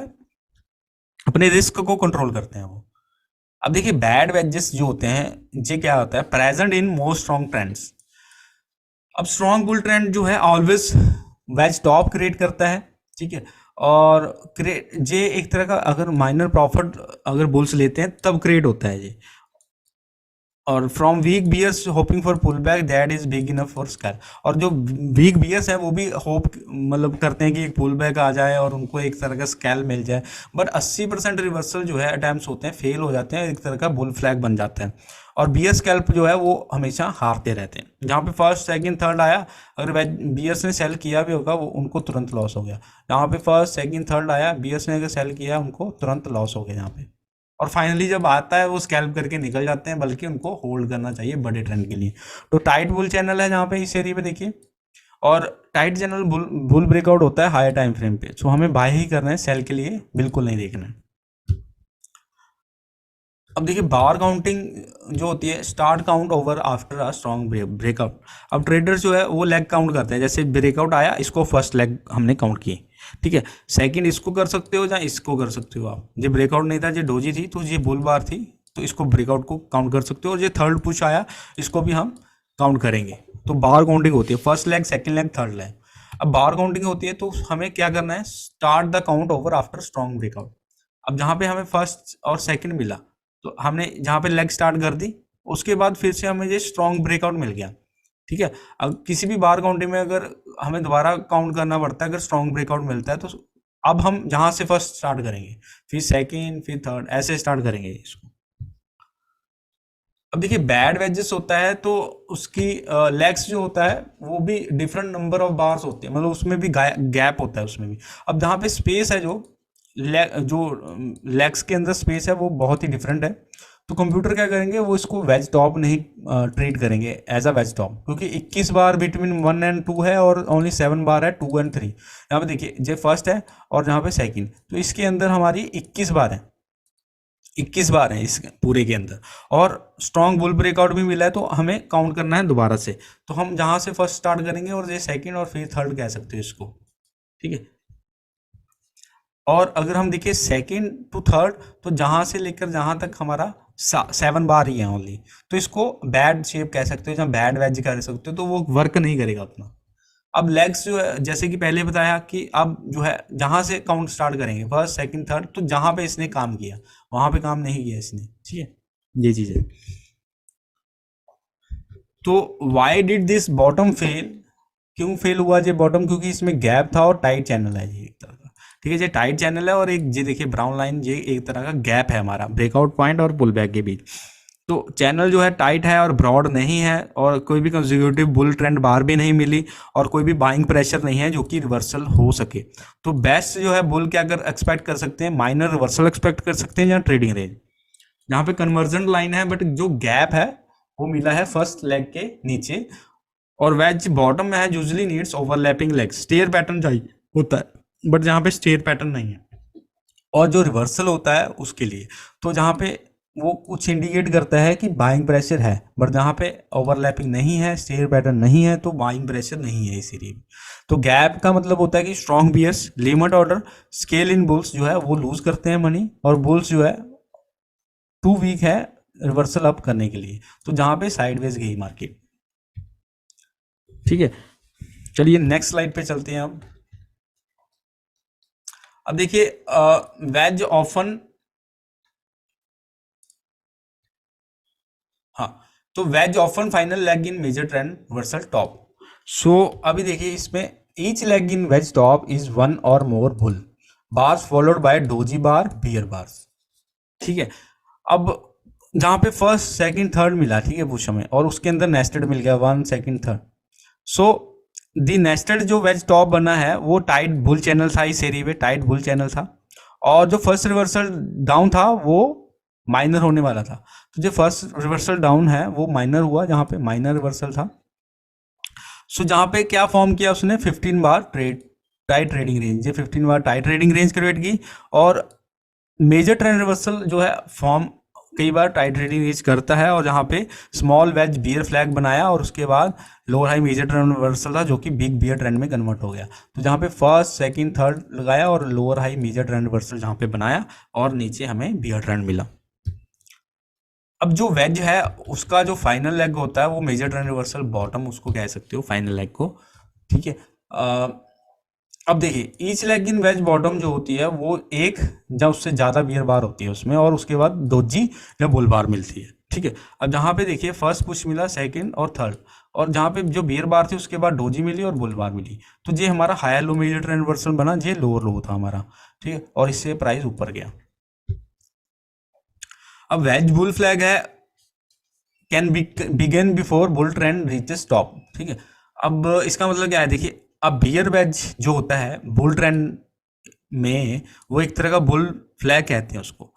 अपने रिस्क को कंट्रोल करते हैं वो। अब देखिए बैड वेजेस जो होते हैं, ये क्या होता है, present in most strong trends. अब स्ट्रॉन्ग बुल ट्रेंड जो है ऑलवेज वेज टॉप क्रिएट करता है, ठीक है। और क्रिएट ये एक तरह का, अगर माइनर प्रॉफिट अगर बुल्स लेते हैं तब क्रिएट होता है ये। और from weak bears hoping for pull back that is big enough for scalp. और जो वीक बियर्स है वो भी होप मतलब करते हैं कि एक पुल बैक आ जाए और उनको एक तरह का स्कैल मिल जाए, बट 80% रिवर्सल जो है अटैम्प्ट्स होते हैं फेल हो जाते हैं, एक तरह का बुल फ्लैग बन जाता है। और बियर स्कैल्प जो है वो हमेशा हारते रहते हैं। जहाँ पे फर्स्ट सेकंड थर्ड आया, अगर बियर्स ने सेल किया भी होगा वो उनको तुरंत लॉस हो गया। जहाँ पे फर्स्ट सेकंड थर्ड आया, बियर्स ने अगर सेल किया उनको तुरंत लॉस हो गया यहाँ पे। और फाइनली जब आता है वो स्कैल्प करके निकल जाते हैं, बल्कि उनको होल्ड करना चाहिए बड़े ट्रेंड के लिए। तो टाइट बुल चैनल है जहाँ पे इस एरिया पे देखिए, और टाइट चैनल बुल ब्रेकआउट होता है हायर टाइम फ्रेम पे। सो हमें बाय ही करना है, सेल के लिए बिल्कुल नहीं देखना है। अब देखिए बार काउंटिंग जो होती है, start count over after a strong breakout. अब ट्रेडर्स जो है वो लेग काउंट करते हैं, जैसे ब्रेकआउट आया इसको फर्स्ट लेग हमने काउंट किए, ठीक है। सेकंड इसको कर सकते हो या इसको कर सकते हो आप, ये ब्रेकआउट नहीं था, ये डोजी थी तो ये बुल बार थी, तो इसको ब्रेकआउट को काउंट कर सकते हो। और ये थर्ड पुश आया इसको भी हम काउंट करेंगे। तो बार काउंटिंग होती है first leg second leg third leg. अब बार काउंटिंग होती है तो हमें क्या करना है, start the count over after strong breakout. अब जहाँ पे हमें फर्स्ट और सेकंड मिला तो हमने जहाँ पे लेग स्टार्ट कर दी, उसके बाद फिर से हमें ये स्ट्रॉन्ग ब्रेकआउट मिल गया, ठीक है। अब किसी भी बार काउंटिंग में अगर हमें दोबारा काउंट करना पड़ता है अगर स्ट्रॉन्ग ब्रेकआउट मिलता है, तो अब हम जहाँ से फर्स्ट स्टार्ट करेंगे फिर सेकंड फिर थर्ड ऐसे स्टार्ट करेंगे इसको। अब देखिए बैड वेजेस होता है तो उसकी लेग्स जो होता है वो भी डिफरेंट नंबर ऑफ बार्स होते हैं, मतलब उसमें भी गैप होता है उसमें भी। अब जहाँ पे स्पेस है जो लेग्स के अंदर स्पेस है वो बहुत ही डिफरेंट है। तो कंप्यूटर क्या करेंगे, वो इसको वेज टॉप नहीं ट्रीट करेंगे एज अ वेज टॉप, क्योंकि 21 बार बिटवीन 1 एंड 2 है और ओनली 7 बार है 2 एंड 3। यहाँ पे देखिए ये फर्स्ट है और यहाँ पे सेकंड, तो इसके अंदर हमारी 21 बार है, 21 बार है इस पूरे के अंदर। और स्ट्रॉन्ग बुल ब्रेकआउट भी मिला है तो हमें काउंट करना है दोबारा से। तो हम जहाँ से फर्स्ट स्टार्ट करेंगे और ये सेकंड और फिर थर्ड कह सकते हो इसको, ठीक है। और अगर हम देखिए सेकंड टू थर्ड, तो जहाँ से लेकर जहाँ तक हमारा 7 बार ही है ओनली, तो इसको बैड शेप कह सकते हो या बैड वेज कह सकते हो, तो वो वर्क नहीं करेगा उतना। अब लेग्स जो है जैसे कि पहले बताया कि अब जो है जहाँ से काउंट स्टार्ट करेंगे फर्स्ट सेकंड थर्ड, तो जहाँ पे इसने काम किया वहाँ पे काम नहीं किया इसने, ठीक है। ये चीज़ है। तो why did this bottom fail, क्यों फेल हुआ ये बॉटम, क्योंकि इसमें गैप था और टाइट चैनल है ये एक तरह का, ठीक है। ये टाइट चैनल है और एक ये देखिए ब्राउन लाइन, ये एक तरह का गैप है हमारा ब्रेकआउट पॉइंट और पुल बैक के बीच। तो चैनल जो है टाइट है और ब्रॉड नहीं है, और कोई भी कंसेक्यूटिव बुल ट्रेंड बार भी नहीं मिली, और कोई भी बाइंग प्रेशर नहीं है जो कि रिवर्सल हो सके। तो बेस्ट जो है बुल क्या कर एक्सपेक्ट कर सकते हैं, माइनर रिवर्सल एक्सपेक्ट कर सकते हैं या ट्रेडिंग रेंज। यहाँ पे कन्वर्जन लाइन है बट जो गैप है वो मिला है फर्स्ट लेग के नीचे, और वेज बॉटम में है usually needs overlapping leg, stair pattern चाहिए होता है, बट जहाँ पे स्टेयर पैटर्न नहीं है। और जो रिवर्सल होता है उसके लिए, तो जहाँ पे वो कुछ इंडिकेट करता है कि बाइंग प्रेशर है, बट जहाँ पे ओवरलैपिंग नहीं है स्टेयर पैटर्न नहीं है तो बाइंग प्रेशर नहीं है इस एरिया में। तो गैप का मतलब होता है कि strong bears limit order scale in bulls जो है वो लूज करते हैं मनी, और बुल्स जो है टू वीक है रिवर्सल अप करने के लिए, तो जहाँ पे साइडवेज गई मार्केट, ठीक है। चलिए नेक्स्ट स्लाइड पे चलते हैं। अब देखिए वेज ऑफन, हाँ, तो wedge often final leg in major trend reversal top. So अभी देखिए इसमें each leg in wedge top is one or more bull bars followed by doji bar bear bars. ठीक है, अब जहां पे फर्स्ट सेकंड थर्ड मिला, ठीक है, पुश हमें, और उसके अंदर नेस्टेड मिल गया वन सेकंड थर्ड। सो दी नेस्टेड जो वेज टॉप बना है वो टाइट बुल चैनल था, इस एरिया पे टाइट बुल चैनल था, और जो फर्स्ट रिवर्सल डाउन था वो माइनर होने वाला था। तो जो फर्स्ट रिवर्सल डाउन है वो माइनर हुआ, जहां पे माइनर रिवर्सल था। सो जहां पे क्या फॉर्म किया उसने 15 बार टाइट ट्रेडिंग रेंज, ये 15 बार टाइट ट्रेडिंग रेंज क्रिएट की, और मेजर ट्रेंड रिवर्सल जो है फॉर्म कई बार टाइट ट्रेडिंग रेंज करता है, और जहां पे स्मॉल वेज बियर फ्लैग बनाया, और उसके बाद lower high major trend reversal था जो कि बिग बियर ट्रेंड में कन्वर्ट हो गया। तो जहां पे फर्स्ट सेकंड थर्ड लगाया और lower high major trend reversal जहां पे बनाया, और नीचे हमें बियर ट्रेंड मिला। अब जो वेज है उसका जो फाइनल लेग होता है वो मेजर ट्रेंड रिवर्सल बॉटम, उसको कह सकते हो फाइनल लेग को। ठीक है, अब देखिए each leg in wedge bottom जो होती है वो एक या उससे ज्यादा बियर बार होती है उसमें, और उसके बाद दोजी या बुल बार मिलती है। ठीक है, अब जहां पे देखिए फर्स्ट पुश मिला, सेकंड और थर्ड, और जहां पे जो बियर बार थी उसके बाद डोजी मिली और बुल बार मिली, तो ये हमारा higher low major trend reversal बना, ये लोअर लो था हमारा। ठीक है, और इससे प्राइस ऊपर गया। अब वेज बुल फ्लैग है can begin before bull trend reaches top. ठीक है, अब इसका मतलब क्या है, देखिए अब बियर वेज जो होता है बुल ट्रेंड में वो एक तरह का बुल फ्लैग कहते हैं उसको,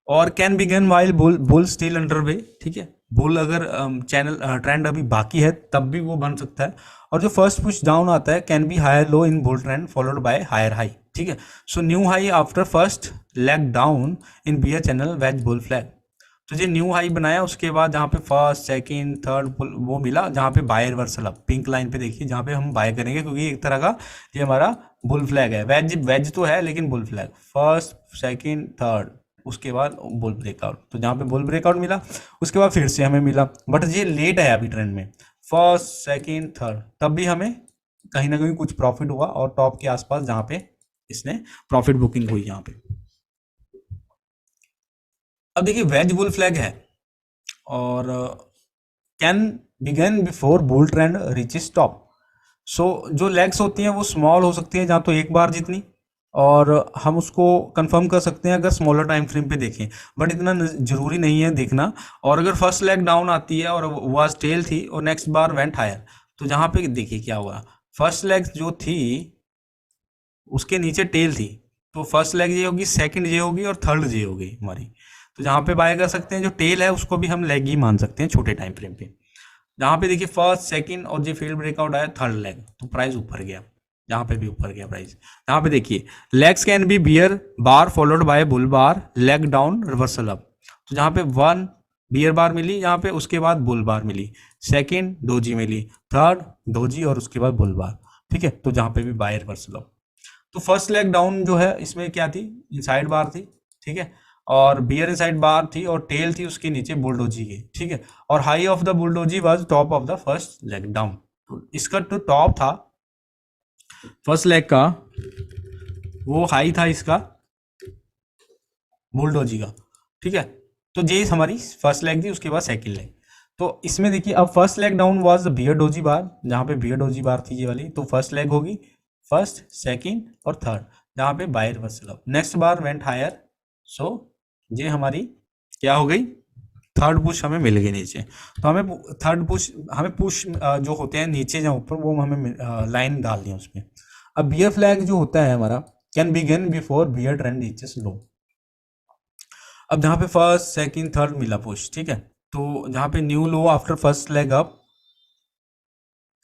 और can begin while bull bull still under way. ठीक है, बुल अगर चैनल ट्रेंड अभी बाकी है तब भी वो बन सकता है, और जो फर्स्ट पुश डाउन आता है can be higher low in bull trend followed by higher high. ठीक है, so new high after first leg down in bear channel wedge bull flag. तो ये न्यू हाई बनाया, उसके बाद जहाँ पे फर्स्ट सेकंड थर्ड वो मिला, जहाँ पे बाय रिवर्सल, अब पिंक लाइन पे देखिए जहाँ पे हम बाय करेंगे, क्योंकि एक तरह का ये हमारा बुल फ्लैग है, वेज वेज तो है लेकिन bull flag, first second third, उसके बाद बुल ब्रेकआउट। तो जहाँ पे बुल ब्रेकआउट मिला उसके बाद फिर से हमें मिला, बट ये लेट है अभी ट्रेंड में, फर्स्ट सेकंड थर्ड, तब भी हमें कहीं ना कहीं कुछ प्रॉफिट हुआ, और टॉप के आसपास जहाँ पे इसने प्रॉफिट बुकिंग हुई यहाँ पे। अब देखिए वेज बुल फ्लैग है, और can begin before bull trend reaches top. So जो लेग्स होती हैं वो स्मॉल हो सकती हैं, जहाँ तो एक बार जितनी, और हम उसको कंफर्म कर सकते हैं अगर स्मॉलर टाइम फ्रेम पे देखें, बट इतना जरूरी नहीं है देखना। और अगर फर्स्ट लेग डाउन आती है और वाज टेल थी और नेक्स्ट बार वेंट हायर, तो जहाँ पे देखिए क्या हुआ, फर्स्ट लेग जो थी उसके नीचे टेल थी, तो फर्स्ट लेग ये होगी, सेकंड ये होगी, और थर्ड ये होगी हमारी। तो जहाँ पे बाय कर सकते हैं जो टेल है उसको भी हम लेग ही मान सकते हैं छोटे टाइम फ्रेम पे। जहाँ पे देखिए फर्स्ट सेकंड और जो फील्ड ब्रेकआउट आया थर्ड लेग, तो प्राइस ऊपर गया, जहाँ पे भी ऊपर गया प्राइस। यहाँ पे देखिए legs can be bear bar followed by bull bar leg down reversal up. तो जहाँ पे वन बियर बार मिली यहाँ पे, उसके बाद बुल बार मिली, सेकंड डोजी मिली, थर्ड डोजी, और उसके बाद बुल बार। ठीक है, तो जहाँ पे भी बाय रिवर्सल अप। तो फर्स्ट लेग डाउन जो है इसमें क्या थी, इनसाइड बार थी। ठीक है, और बियर इनसाइड बार थी, और टेल थी उसके नीचे बुलडोजी की। ठीक है, और high of the bull doji was top of the first leg down. तो इसका जो टॉप था फर्स्ट लेग का वो हाई था इसका बुलडोजी का। ठीक है, तो ये हमारी फर्स्ट लेग थी, उसके बाद सेकंड लेग। तो इसमें देखिए अब first leg down was bear doji bar, जहाँ पे बियर डोजी बार थी ये वाली, तो फर्स्ट लेग होगी फर्स्ट सेकंड और थर्ड, जहाँ पे buy reversal up, next bar went higher. So ये हमारी क्या हो गई, थर्ड पुश हमें मिल गई नीचे। तो हमें थर्ड पुश, हमें पुश जो होते हैं नीचे या ऊपर वो हमें लाइन डालनी है उसमें। अब बियर फ्लैग जो होता है हमारा can begin before bear trend reaches low. अब जहाँ पे फर्स्ट सेकंड थर्ड मिला पुश, ठीक है, तो जहाँ पे new low after first leg up,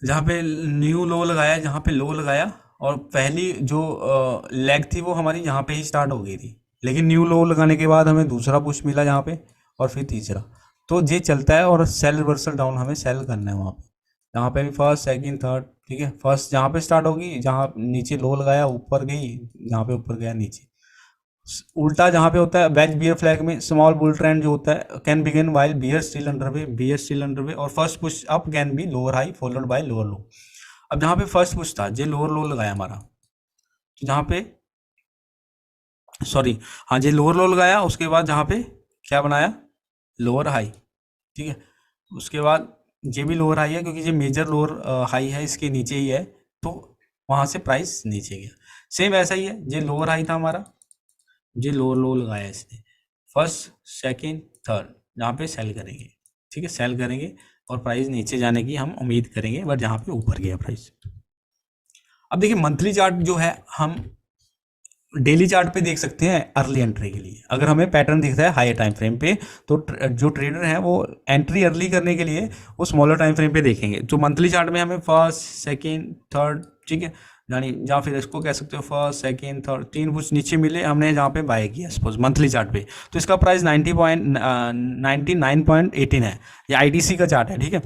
जहाँ पे न्यू लो लगाया, जहाँ पे लो लगाया, और पहली जो लेग थी वो हमारी यहाँ पे ही स्टार्ट हो गई थी, लेकिन न्यू लो लगाने के बाद हमें दूसरा पुश मिला यहाँ पे, और फिर तीसरा। तो ये चलता है, और सेल रिवर्सल डाउन हमें सेल करना है वहाँ पे, जहाँ पे भी फर्स्ट सेकंड थर्ड। ठीक है, फर्स्ट जहाँ पे स्टार्ट होगी, जहाँ नीचे लो लगाया ऊपर गई, जहाँ पे ऊपर गया नीचे। उल्टा जहाँ पे होता है वेज बियर फ्लैग में स्मॉल बुल ट्रेंड जो होता है can begin while bear still under way, bear still under way, और first push up can be lower high followed by lower low. अब जहाँ पे फर्स्ट पुश था, जे लोअर लो लगाया हमारा, तो जहाँ पे सॉरी, हाँ जे लोअर लो लगाया, उसके बाद जहाँ पे क्या बनाया, लोअर हाई, ठीक है। उसके बाद ये भी लोअर हाई है क्योंकि ये मेजर लोअर हाई है, इसके नीचे ही है, तो वहाँ से प्राइस नीचे गया। सेम ऐसा ही है, ये लोअर हाई था हमारा, ये लोअर लो लगाया इसने, फर्स्ट सेकंड थर्ड, जहाँ पे सेल करेंगे, ठीक है, सेल करेंगे और प्राइस नीचे जाने की हम उम्मीद करेंगे, बट जहाँ पे ऊपर गया प्राइस। अब देखिए मंथली चार्ट जो है हम डेली चार्ट पे देख सकते हैं अर्ली एंट्री के लिए। अगर हमें पैटर्न दिखता है हाई टाइम फ्रेम पे, तो जो ट्रेडर है वो एंट्री अर्ली करने के लिए वो स्मॉलर टाइम फ्रेम पे देखेंगे। तो मंथली चार्ट में हमें फर्स्ट सेकंड थर्ड, ठीक है, यानी या फिर इसको कह सकते हो फर्स्ट सेकंड थर्ड, तीन कुछ नीचे मिले, हमने जहाँ पे बाय किया सपोज मंथली चार्ट पे, तो इसका प्राइस 99.18 है। ये आईटीसी का चार्ट है, ठीक है।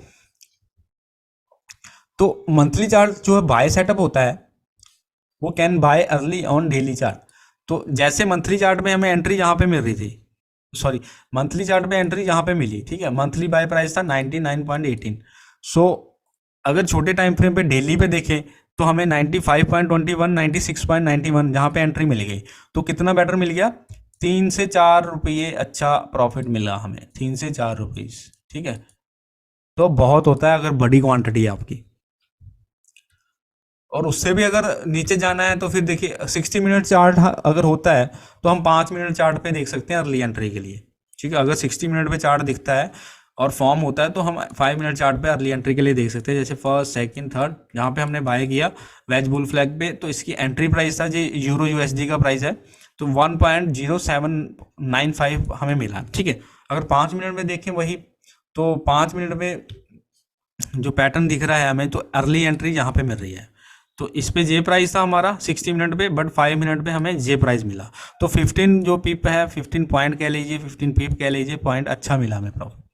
तो मंथली चार्ट जो है बाय सेटअप होता है, वो can buy early on daily chart. तो जैसे मंथली चार्ट में हमें एंट्री यहाँ पे मिल रही थी, सॉरी मंथली चार्ट में एंट्री यहाँ पे मिली, ठीक है, मंथली बाय प्राइस था 99.18। सो अगर छोटे टाइम फ्रेम पे डेली पे देखें तो हमें 95.21 96.91 जहाँ पे एंट्री मिल गई, तो कितना बेटर मिल गया, 3 से 4 रुपये अच्छा प्रॉफिट मिला हमें, 3 से 4 रुपीज, ठीक है। तो बहुत होता है अगर बड़ी क्वांटिटी है आपकी, और उससे भी अगर नीचे जाना है तो फिर देखिए 60 मिनट चार्ट अगर होता है तो हम 5 मिनट चार्ट पे देख सकते हैं अर्ली एंट्री के लिए, ठीक है। अगर 60 मिनट पे चार्ट दिखता है और फॉर्म होता है तो हम 5 मिनट चार्ट पे अर्ली एंट्री के लिए देख सकते हैं। जैसे फर्स्ट सेकंड थर्ड जहाँ पे हमने बाय किया वेज बुल फ्लैग पे, तो इसकी एंट्री प्राइस था जी यूरो यूएसडी का प्राइस है, तो 1.0795 हमें मिला, ठीक है। अगर 5 मिनट में देखें वही, तो 5 मिनट में जो पैटर्न दिख रहा है हमें, तो अर्ली एंट्री यहाँ पे मिल रही है। तो इस पे जे प्राइस था हमारा 60 मिनट पे, बट 5 मिनट पे हमें जे प्राइस मिला, तो 15 जो पिप है, 15 पॉइंट कह लीजिए, 15 पिप कह लीजिए, पॉइंट अच्छा मिला हमें प्रॉफिट,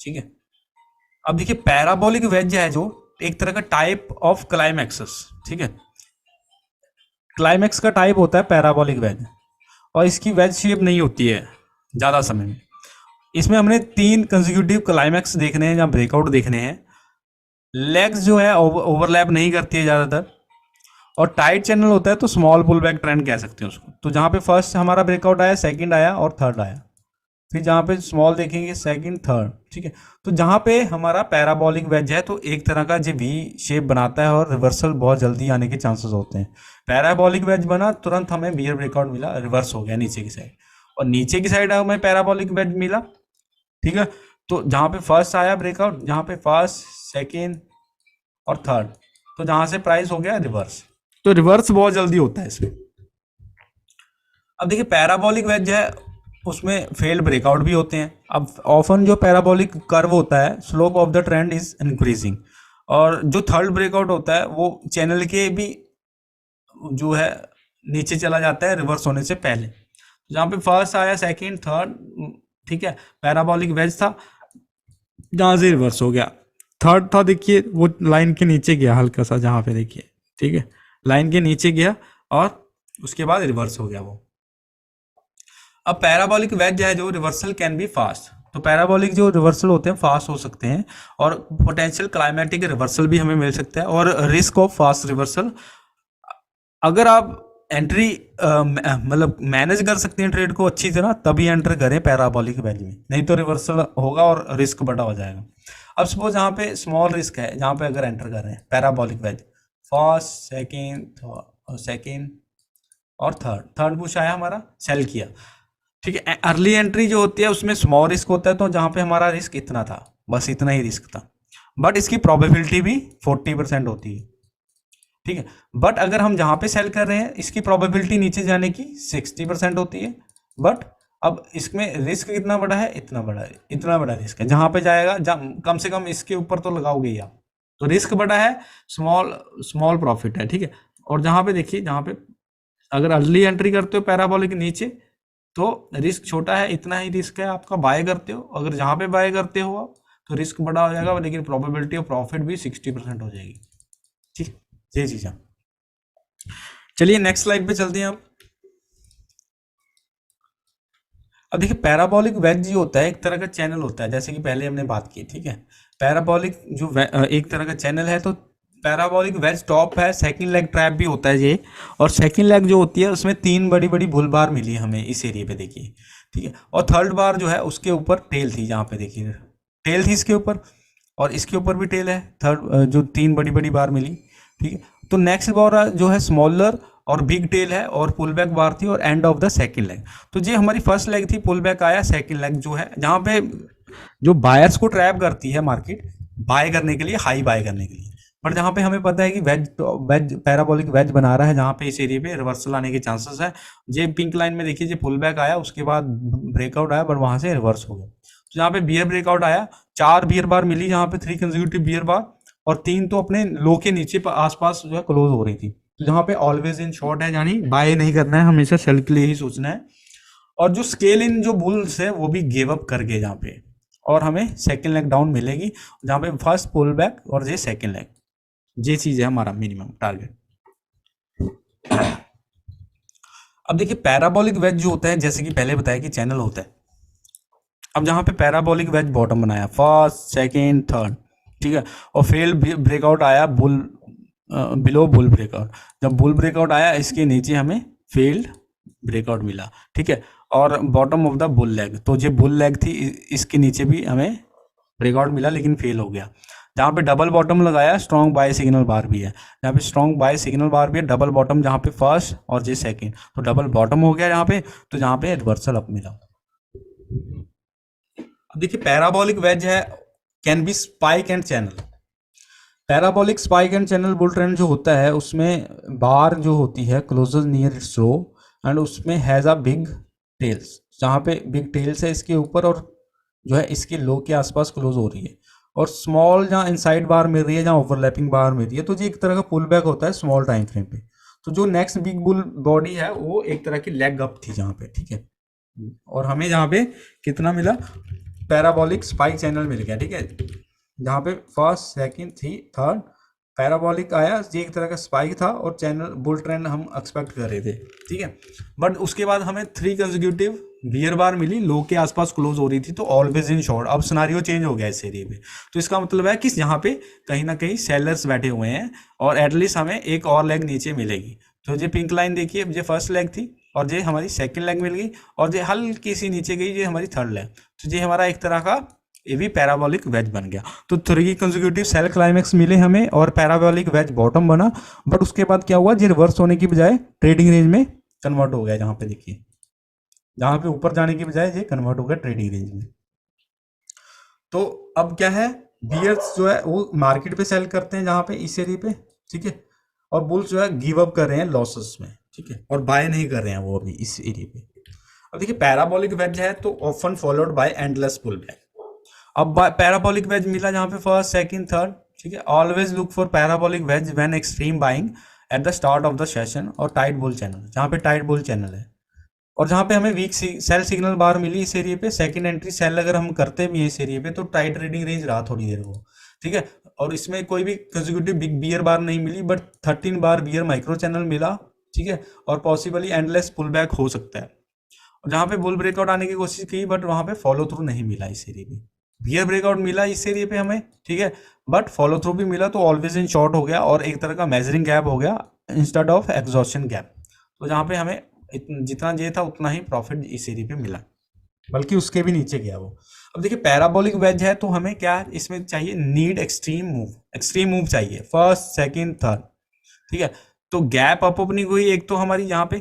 ठीक है। अब देखिए पैराबोलिक वेज है जो एक तरह का टाइप ऑफ क्लाइमैक्सेस, ठीक है, क्लाइमैक्स का टाइप होता है पैराबोलिक वेज, और इसकी वेज शेप नहीं होती है ज़्यादा समय में। इसमें हमने 3 कंसेक्यूटिव क्लाइमैक्स देखने हैं या ब्रेकआउट देखने हैं। लेग्स जो है ओवरलैप नहीं करती है ज़्यादातर, और टाइट चैनल होता है तो स्मॉल पुल बैक ट्रेंड कह सकते हैं उसको। तो जहाँ पे फर्स्ट हमारा ब्रेकआउट आया, सेकंड आया और थर्ड आया, फिर जहाँ पे स्मॉल देखेंगे सेकंड थर्ड, ठीक है। तो जहाँ पे हमारा पैराबोलिक वेज है तो एक तरह का जो वी शेप बनाता है और रिवर्सल बहुत जल्दी आने के चांसेस होते हैं। पैराबोलिक वेज बना, तुरंत हमें बियर ब्रेकआउट मिला, रिवर्स हो गया नीचे की साइड, और नीचे की साइड हमें पैराबोलिक वेज मिला, ठीक है। तो जहाँ पे फर्स्ट आया ब्रेकआउट, जहाँ पे फर्स्ट सेकेंड और थर्ड, तो जहाँ से प्राइस हो गया रिवर्स, तो रिवर्स बहुत जल्दी होता है इसमें। अब देखिए पैराबोलिक वेज है, उसमें फेल्ड ब्रेकआउट भी होते हैं। अब ऑफन जो पैराबोलिक कर्व होता है, slope of the trend is increasing, और जो थर्ड ब्रेकआउट होता है वो चैनल के भी जो है नीचे चला जाता है रिवर्स होने से पहले। जहाँ पे फर्स्ट आया सेकंड थर्ड, ठीक है, पैराबोलिक वेज था, जहाँ से रिवर्स हो गया। थर्ड था देखिए वो लाइन के नीचे गया हल्का सा, जहाँ पे देखिए, ठीक है, लाइन के नीचे गया और उसके बाद रिवर्स हो गया वो। अब पैराबोलिक वेज है जो रिवर्सल कैन बी फास्ट, तो पैराबोलिक जो रिवर्सल होते हैं फास्ट हो सकते हैं, और पोटेंशियल क्लाइमेटिक रिवर्सल भी हमें मिल सकता है, और रिस्क ऑफ फास्ट रिवर्सल। अगर आप एंट्री मतलब मैनेज कर सकते हैं ट्रेड को अच्छी तरह, तभी एंटर करें पैराबोलिक वेज में, नहीं तो रिवर्सल होगा और रिस्क बड़ा हो जाएगा। अब सपोज यहाँ पे स्मॉल रिस्क है, जहाँ पे अगर एंटर कर रहे हैं पैराबोलिक वेज, फर्स्ट सेकेंड और थर्ड पुश आया हमारा, सेल किया, ठीक है। अर्ली एंट्री जो होती है उसमें स्मॉल रिस्क होता है, तो जहाँ पे हमारा रिस्क इतना था, बस इतना ही रिस्क था, बट इसकी प्रोबेबिलिटी भी 40% होती है, ठीक है। बट अगर हम जहाँ पे सेल कर रहे हैं इसकी प्रोबेबिलिटी नीचे जाने की 60% होती है, बट अब इसमें रिस्क कितना बड़ा है, इतना बड़ा रिस्क है, जहाँ पे जाएगा कम से कम इसके ऊपर तो लगाओगे ही आप, तो रिस्क बड़ा है, स्मॉल प्रॉफिट है, ठीक है। और जहाँ पे देखिए, जहाँ पे अगर अर्ली एंट्री करते हो पैराबोलिक के नीचे तो रिस्क छोटा है, इतना ही रिस्क है आपका, बाय करते हो, अगर जहाँ पे बाय करते हो आप तो रिस्क बड़ा हो जाएगा, लेकिन प्रोबेबिलिटी ऑफ प्रॉफिट भी 60% हो जाएगी, ठीक, ये चीज़ है। चलिए नेक्स्ट स्लाइड पे चलते हैं हम। अब देखिए पैराबोलिक वेज जो होता है एक तरह का चैनल होता है, जैसे कि पहले हमने बात की, ठीक है। पैराबोलिक जो एक तरह का चैनल है, तो पैराबोलिक वेज टॉप है, सेकंड लेग ट्रैप भी होता है ये, और सेकंड लेग जो होती है उसमें 3 बड़ी बड़ी बुल बार मिली हमें इस एरिया पे देखिए, ठीक है। और थर्ड बार जो है उसके ऊपर टेल थी, यहाँ पे देखिए टेल थी इसके ऊपर, और इसके ऊपर भी टेल है, थर्ड जो 3 बड़ी बड़ी बार मिली, ठीक है। तो नेक्स्ट बार जो है स्मॉलर और बिग टेल है, और पुल बैक बार थी, और and of the second leg. तो ये हमारी फर्स्ट लेग थी, पुल बैक आया, सेकंड लेग जो है जहाँ पे जो बायर्स को ट्रैप करती है मार्केट बाय करने के लिए, हाई बाय करने के लिए, पर जहाँ पे हमें पता है कि वेज वेज पैराबोलिक वेज बना रहा है, जहाँ पे इस एरिया पे रिवर्सल आने के चांसेस है। ये पिंक लाइन में देखिए, ये पुल बैक आया, उसके बाद ब्रेकआउट आया, पर वहां से रिवर्स हो गया। तो यहाँ पे बियर ब्रेकआउट आया, 4 बियर बार मिली यहाँ पे, 3 कंसेक्यूटिव बियर बार, और 3 तो अपने लो के नीचे आसपास जो है क्लोज हो रही थी। तो जहाँ पे ऑलवेज इन शॉर्ट है, यानी बाय नहीं करना है, हमेशा सेल के लिए ही सोचना है। और जो स्केल इन जो बुल्स है वो भी गिव अप कर गए यहाँ पे, और हमें सेकंड लेग डाउन मिलेगी, जहाँ पे फर्स्ट पुल बैक और ये सेकंड लेग, ये चीज है हमारा मिनिमम टारगेट। अब देखिए पैराबोलिक वेज जो होता है, जैसे कि पहले बताया कि चैनल होता है। अब जहाँ पे पैराबोलिक वेज बॉटम बनाया, फर्स्ट सेकंड थर्ड, ठीक है, और फेल ब्रेकआउट आया बुल बिलो बुल ब्रेकआउट, जब बुल ब्रेकआउट आया इसके नीचे हमें फेल्ड ब्रेकआउट मिला, ठीक है, और bottom of the bull leg, तो ये बुल लेग थी, इसके नीचे भी हमें ब्रेकआउट मिला लेकिन फेल हो गया। जहाँ पे डबल बॉटम लगाया, स्ट्रॉन्ग बाय सिग्नल बार भी है, जहाँ पे स्ट्रॉन्ग बाय सिग्नल बार भी है, डबल बॉटम जहाँ पे फर्स्ट और ये सेकंड, तो डबल बॉटम हो गया यहाँ पे, तो जहाँ पे रिवर्सल अप मिला। अब देखिए पैराबोलिक वेज है, can be spike and channel. Parabolic spike and channel bull trend जो होता है, उसमें बार जो होती है closes near its low, and उसमें हैज़ अ बिग टेल्स, जहाँ पे बिग टेल्स है इसके ऊपर, और जो है इसके लो के आसपास क्लोज हो रही है, और स्मॉल जहाँ इनसाइड बार मिल रही है, जहाँ ओवरलैपिंग बार मिल रही है, तो ये एक तरह का पुल बैक होता है स्मॉल टाइम फ्रेम पे। तो जो नेक्स्ट बिग बुल बॉडी है वो एक तरह की लेग अप थी जहाँ पे, ठीक है, और हमें जहाँ पे कितना मिला, पैराबोलिक स्पाइक चैनल मिल गया, ठीक है, जहाँ पे फर्स्ट सेकंड थर्ड पैराबोलिक आया, ये एक तरह का स्पाइक था, और चैनल बुल ट्रेंड हम एक्सपेक्ट कर रहे थे, ठीक है। बट उसके बाद हमें 3 कंसेक्यूटिव बियर बार मिली, लो के आसपास क्लोज हो रही थी, तो ऑलवेज इन शॉर्ट। अब सिनारियो चेंज हो गया इस एरिया में, तो इसका मतलब है कि यहाँ पे कहीं ना कहीं सेलर्स बैठे हुए हैं, और एटलीस्ट हमें एक और लेग नीचे मिलेगी। तो ये पिंक लाइन देखिए, ये फर्स्ट लेग थी, और ये हमारी सेकंड लेग मिल गई, और ये हल्की सी नीचे गई, ये हमारी थर्ड लेग। तो ये हमारा एक तरह का ये भी पैराबोलिक वेज बन गया। तो 3 कंसेक्यूटिव सेल क्लाइमेक्स मिले हमें, और पैराबोलिक वेज बॉटम बना। बट उसके बाद क्या हुआ, ये रिवर्स होने की बजाय ट्रेडिंग रेंज में कन्वर्ट हो गया, जहाँ पे देखिए, जहाँ पे ऊपर जाने की बजाय ये कन्वर्ट हो गया ट्रेडिंग रेंज में। तो अब क्या है, बियर्स जो है वो मार्केट पे सेल करते हैं, जहाँ पे इस एरिया पे, ठीक है, और बुल्स जो है गिव अप कर रहे हैं लॉसेस में, ठीक है, और बाय नहीं कर रहे हैं वो अभी इस एरिया पे। अब देखिए पैराबोलिक वेज है तो often followed by endless pull back. अब पैराबोलिक वेज मिला जहाँ पे फर्स्ट सेकंड थर्ड, ठीक है, always look for parabolic wedge when extreme buying at the start of the session, और टाइट बुल चैनल, जहाँ पे टाइट बुल चैनल है, और जहाँ पे हमें वीक सेल सिग्नल बार मिली इस एरिया पे, सेकंड एंट्री सेल अगर हम करते भी हैं इस एरिया पे, तो टाइट ट्रेडिंग रेंज रहा थोड़ी देर वो, ठीक है, और इसमें कोई भी कंसेक्यूटिव बिग बियर बार नहीं मिली, but 13 bar bear micro channel मिला, ठीक है, और पॉसिबली एंडलेस पुल बैक हो सकता है, जहाँ पे बुल ब्रेकआउट आने की कोशिश की, बट वहाँ पे फॉलो थ्रू नहीं मिला इस एरिया पे। बियर ब्रेकआउट मिला इस एरिया पे हमें, ठीक है, बट फॉलो थ्रू भी मिला, तो ऑलवेज इन शॉर्ट हो गया, और एक तरह का मेजरिंग गैप हो गया इंस्टेड ऑफ एग्जॉस्शन गैप। तो जहाँ पे हमें जितना ये था उतना ही प्रॉफिट इस एरिया पे मिला, बल्कि उसके भी नीचे गया वो। अब देखिए पैराबोलिक वेज है तो हमें क्या इसमें चाहिए, नीड एक्सट्रीम मूव चाहिए, फर्स्ट सेकंड थर्ड, ठीक है। तो गैप अप ओपनिंग हुई एक तो हमारी यहाँ पे,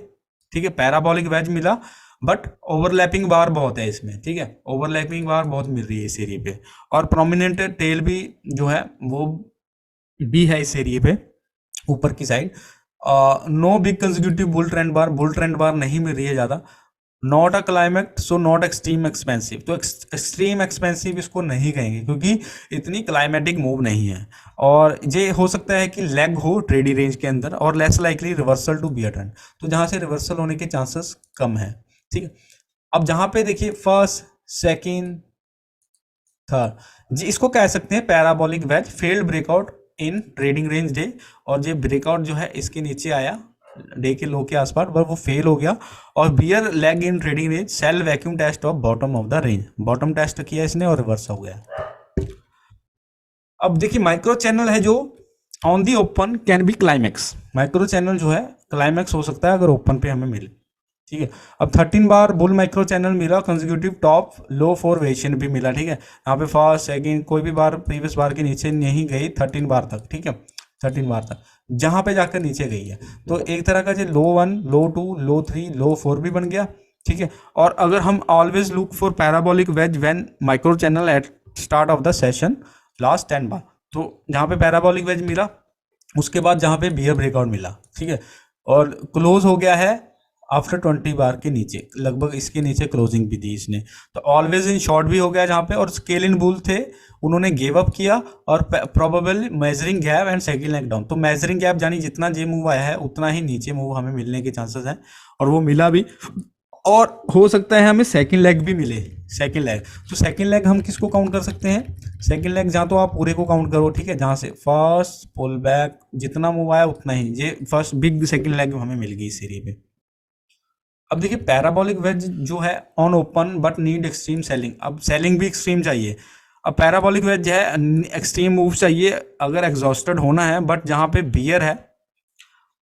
ठीक है, पैराबोलिक वेज मिला, बट ओवरलैपिंग बार बहुत है इसमें, ठीक है, ओवरलैपिंग बार बहुत मिल रही है इस एरिया पे, और प्रोमिनेंट टेल भी जो है वो भी है इस एरिया पे ऊपर की साइड। No big consecutive bull trend bar नहीं मिल रही है ज़्यादा, not a climax, so not extreme expensive, तो एक्सट्रीम एक्सपेंसिव इसको नहीं कहेंगे क्योंकि इतनी क्लाइमेटिक मूव नहीं है, और ये हो सकता है कि लेग हो ट्रेडिंग रेंज के अंदर, और less likely reversal to bear trend, तो जहाँ से रिवर्सल होने के चांसेस कम है, ठीक है। अब जहाँ पे देखिए फर्स्ट सेकेंड थर्ड, जी इसको कह सकते हैं parabolic wedge failed breakout in trading range day, और ये ब्रेकआउट जो है इसके नीचे आया डे के लो के आसपास, पर वो फेल हो गया, और bear leg in trading range sell vacuum test of bottom of the range, bottom test किया इसने और रिवर्स हो गया। अब देखिए माइक्रो चैनल है जो on the open can be climax, micro channel जो है क्लाइमैक्स हो सकता है अगर ओपन पे हमें मिले, ठीक है। अब 13 बार बुल माइक्रो चैनल मिला, consecutive top low for variation भी मिला, ठीक है। यहाँ पे फर्स्ट सेकंड कोई भी बार प्रीवियस बार के नीचे नहीं गई 13 बार तक, ठीक है, 13 बार तक जहाँ पे जाकर नीचे गई है। तो एक तरह का जो लो 1 लो 2 लो 3 लो 4 भी बन गया, ठीक है। और अगर हम always look for parabolic wedge when micro channel at start of the session last 10 bar, तो जहाँ पे पैराबोलिक वेज मिला उसके बाद जहाँ पे बियर ब्रेकआउट मिला, ठीक है, और क्लोज हो गया है आफ्टर 20 बार के नीचे, लगभग इसके नीचे क्लोजिंग भी दी इसने। तो ऑलवेज इन शॉर्ट भी हो गया जहाँ पे, और स्केल इन बुल थे उन्होंने गिव अप किया, और probable measuring gap and second leg down. तो मेजरिंग गैप यानी जितना जे मूव आया है उतना ही नीचे मूव हमें मिलने के चांसेस हैं, और वो मिला भी, और हो सकता है हमें सेकंड लेग भी मिले। सेकंड लेग, तो सेकंड लेग हम किसको काउंट कर सकते हैं? सेकंड लेग जहाँ तो आप पूरे को काउंट करो, ठीक है, जहाँ से फर्स्ट पुल बैक जितना मूव आया उतना ही, ये फर्स्ट बिग सेकंड लेग हमें मिल गई इस सीरीज पे। अब देखिए पैराबोलिक वेज जो है on open but need extreme selling, अब सेलिंग भी एक्सट्रीम चाहिए। अब पैराबोलिक वेज है एक्सट्रीम मूव चाहिए अगर एग्जॉस्टेड होना है, बट जहाँ पे बियर है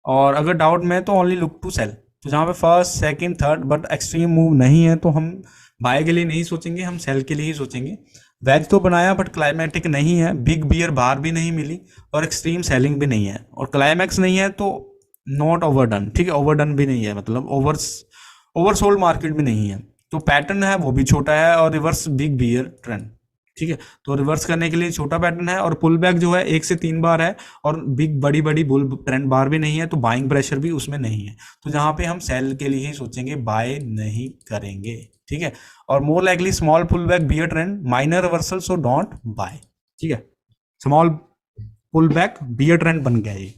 और अगर डाउट में तो ओनली लुक टू सेल। तो जहाँ पे first second third but extreme move नहीं है तो हम बाय के लिए नहीं सोचेंगे, हम सेल के लिए ही सोचेंगे। वेज तो बनाया बट क्लाइमेटिक नहीं है, बिग बियर बार भी नहीं मिली और एक्सट्रीम सेलिंग भी नहीं है और क्लाइमैक्स नहीं है, तो नॉट ओवरडन, ठीक है, ओवरडन भी नहीं है, मतलब ओवरसोल्ड मार्केट भी नहीं है। तो पैटर्न है वो भी छोटा है और रिवर्स बिग बियर ट्रेंड, ठीक है। तो रिवर्स करने के लिए छोटा पैटर्न है और पुल बैक जो है 1 से 3 बार है और बिग बड़ी बड़ी बुल ट्रेंड बार भी नहीं है, तो बाइंग प्रेशर भी उसमें नहीं है। तो जहां पे हम सेल के लिए ही सोचेंगे, बाय नहीं करेंगे, ठीक है। और more likely small pull back bear trend minor reversal, so don't buy, ठीक है। Small pull back bear trend बन गया ये।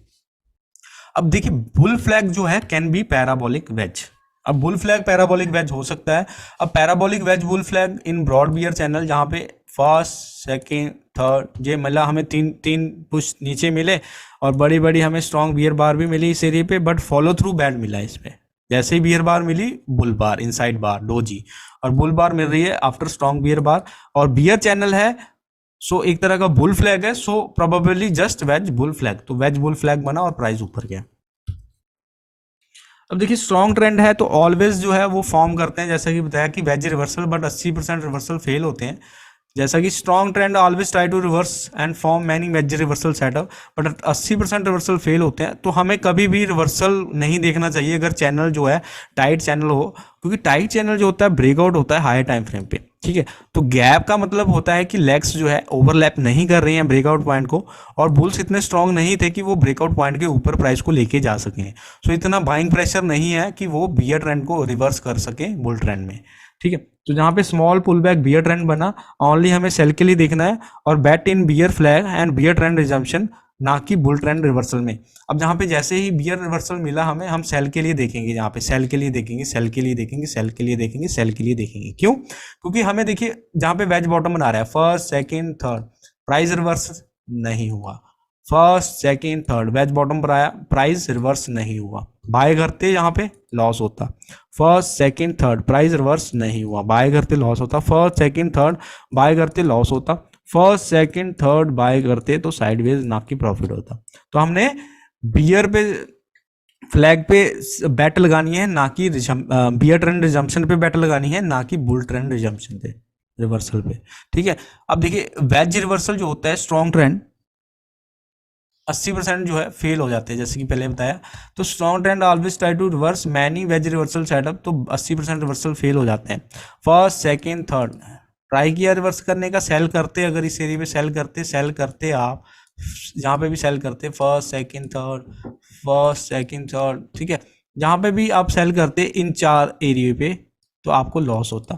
अब देखिए बुल फ्लैग जो है कैन बी पैराबोलिक वेज। अब बुल फ्लैग पैराबोलिक वेज हो सकता है। अब parabolic wedge bull flag in broad bear channel जहाँ पे फर्स्ट सेकेंड थर्ड ये मिला, हमें तीन पुश नीचे मिले और बड़ी बड़ी हमें स्ट्रॉन्ग बियर बार भी मिली इस एरिया पे, बट फॉलो थ्रू बैड मिला इसमें। जैसे ही बियर बार मिली बुल बार इनसाइड बार डोजी, और बुल बार मिल रही है आफ्टर स्ट्रॉन्ग बियर बार, और बियर चैनल है, सो एक तरह का बुल फ्लैग है, so probably just wedge bull flag. तो वेज बुल फ्लैग बना और प्राइस ऊपर गया। अब देखिए स्ट्रॉन्ग ट्रेंड है तो ऑलवेज जो है वो फॉर्म करते हैं, जैसा कि बताया कि wedge reversal, but 80% reversal fail होते हैं। जैसा कि strong trend always try to reverse and form many wedge reversal setup, but 80% reversal fail होते हैं। तो हमें कभी भी रिवर्सल नहीं देखना चाहिए अगर चैनल जो है टाइट चैनल हो, क्योंकि टाइट चैनल जो होता है ब्रेकआउट होता है हाई टाइम फ्रेम पे, ठीक है। तो गैप का मतलब होता है कि लेग्स जो है ओवरलैप नहीं कर रही हैं ब्रेकआउट पॉइंट को, और बुल्स इतने स्ट्रांग नहीं थे कि वो ब्रेकआउट पॉइंट के ऊपर प्राइस को लेके जा सकें। सो इतना बाइंग प्रेशर नहीं है कि वो बियर ट्रेंड को रिवर्स कर सके बुल ट्रेंड में, ठीक है। तो जहाँ पे small pull back bear trend बना, ओनली हमें सेल के लिए देखना है और bet in bear flag and bear trend resumption, ना कि बुल ट्रेंड रिवर्सल में। अब जहाँ पे जैसे ही बियर रिवर्सल मिला हमें, हम सेल के लिए देखेंगे, यहाँ पे सेल के लिए देखेंगे, सेल के लिए देखेंगे, सेल के लिए देखेंगे, सेल के लिए देखेंगे। क्यों? क्योंकि हमें देखिए जहाँ पे वेज बॉटम बना रहा है first second third, price reverse नहीं हुआ, first second third wedge bottom पर आया, प्राइस रिवर्स नहीं हुआ, बाय करते यहाँ पे लॉस होता। First second third price reverse नहीं हुआ, बाय करते लॉस होता। फर्स्ट सेकंड थर्ड बाय करते लॉस होता। फर्स्ट सेकंड थर्ड बाय करते तो साइडवेज ना की प्रॉफिट होता। तो हमने बियर पे फ्लैग पे बैट लगानी है, ना कि बियर ट्रेंड रिजम्पशन पे बैट लगानी है, ना कि बुल ट्रेंड रिजम्पशन पे, रिवर्सल पे, ठीक है। अब देखिए वेज रिवर्सल जो होता है स्ट्रॉन्ग ट्रेंड 80% जो है फेल हो जाते हैं, जैसे कि पहले बताया। तो strong trend always try to reverse many wedge reversal setup, तो 80% रिवर्सल फेल हो जाते हैं। फर्स्ट सेकंड थर्ड ट्राई किया रिवर्स करने का, सेल करते, अगर इस एरिया पे सेल करते आप जहाँ पे भी सेल करते first second third, first second third, ठीक है, जहाँ पे भी आप सेल करते इन 4 एरिया पे तो आपको लॉस होता।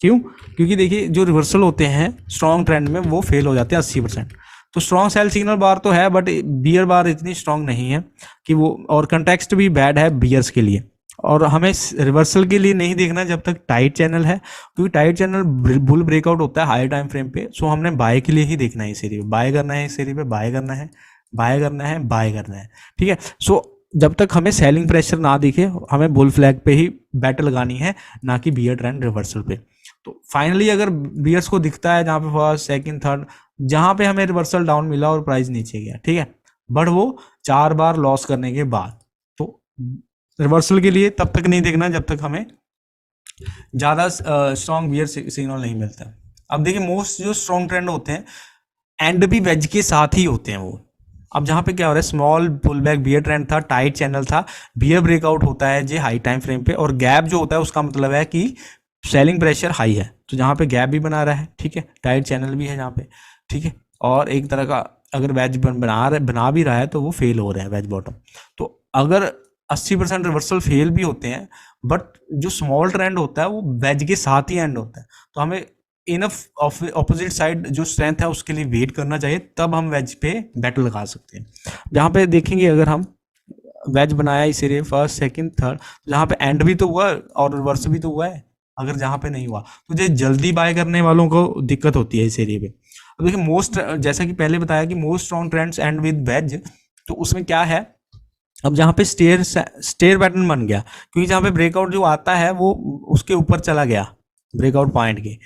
क्यों? क्योंकि देखिए जो रिवर्सल होते हैं स्ट्रॉन्ग ट्रेंड में वो फेल हो जाते हैं 80%। तो स्ट्रॉन्ग सेल सिग्नल बार तो है, बट बियर बार इतनी स्ट्रॉन्ग नहीं है कि वो, और कंटेक्स्ट भी बैड है बियर्स के लिए, और हमें रिवर्सल के लिए नहीं देखना जब तक टाइट चैनल है, क्योंकि टाइट चैनल बुल ब्रेकआउट होता है हाई टाइम फ्रेम पे। सो हमने बाय के लिए ही देखना है, इस एरिया पे बाय करना है, इस एरिया पे बाय करना है, बाय करना है, बाय करना है, ठीक है। सो जब तक हमें सेलिंग प्रेशर ना दिखे हमें बुल फ्लैग पे ही बैट लगानी है, ना कि बियर ट्रेंड रिवर्सल पे। तो फाइनली अगर बियर्स को दिखता है जहाँ पे फर्स्ट सेकंड थर्ड, जहाँ पे हमें रिवर्सल डाउन मिला और प्राइस नीचे गया, ठीक है, बट वो 4 बार लॉस करने के बाद। तो रिवर्सल के लिए तब तक नहीं देखना जब तक हमें ज़्यादा स्ट्रॉन्ग बियर सिग्नल नहीं मिलता। अब देखिए मोस्ट जो स्ट्रॉन्ग ट्रेंड होते हैं एंड भी वेज के साथ ही होते हैं वो। अब जहाँ पे क्या हो रहा है, small pull back bear trend था, टाइट चैनल था, बियर ब्रेकआउट होता है जो हाई टाइम फ्रेम पे, और गैप जो होता है उसका मतलब है कि सेलिंग प्रेशर हाई है। तो जहाँ पे गैप भी बना रहा है, ठीक है, टाइट चैनल भी है जहाँ पे, ठीक है, और एक तरह का अगर वेज बना भी रहा है तो वो फेल हो रहे हैं वेज बॉटम। तो अगर 80% रिवर्सल फेल भी होते हैं, बट जो स्मॉल ट्रेंड होता है वो वेज के साथ ही एंड होता है। तो हमें इनफ ऑपोजिट साइड जो स्ट्रेंथ है उसके लिए वेट करना चाहिए, तब हम वेज पे बेट लगा सकते हैं। जहाँ पे देखेंगे अगर हम वेज बनाया इस एरिया फर्स्ट सेकंड थर्ड, जहाँ पे एंड भी तो हुआ और रिवर्स भी तो हुआ है, अगर जहाँ पे नहीं हुआ तो जो जल्दी बाय करने वालों को दिक्कत होती है इस एरिया पे। अब देखिए मोस्ट, जैसा कि पहले बताया कि most strong trends end with wedge, तो उसमें क्या है, अब जहाँ पे स्टेयर पैटर्न बन गया, क्योंकि जहाँ पे ब्रेकआउट जो आता है वो उसके ऊपर चला गया, ब्रेकआउट पॉइंट के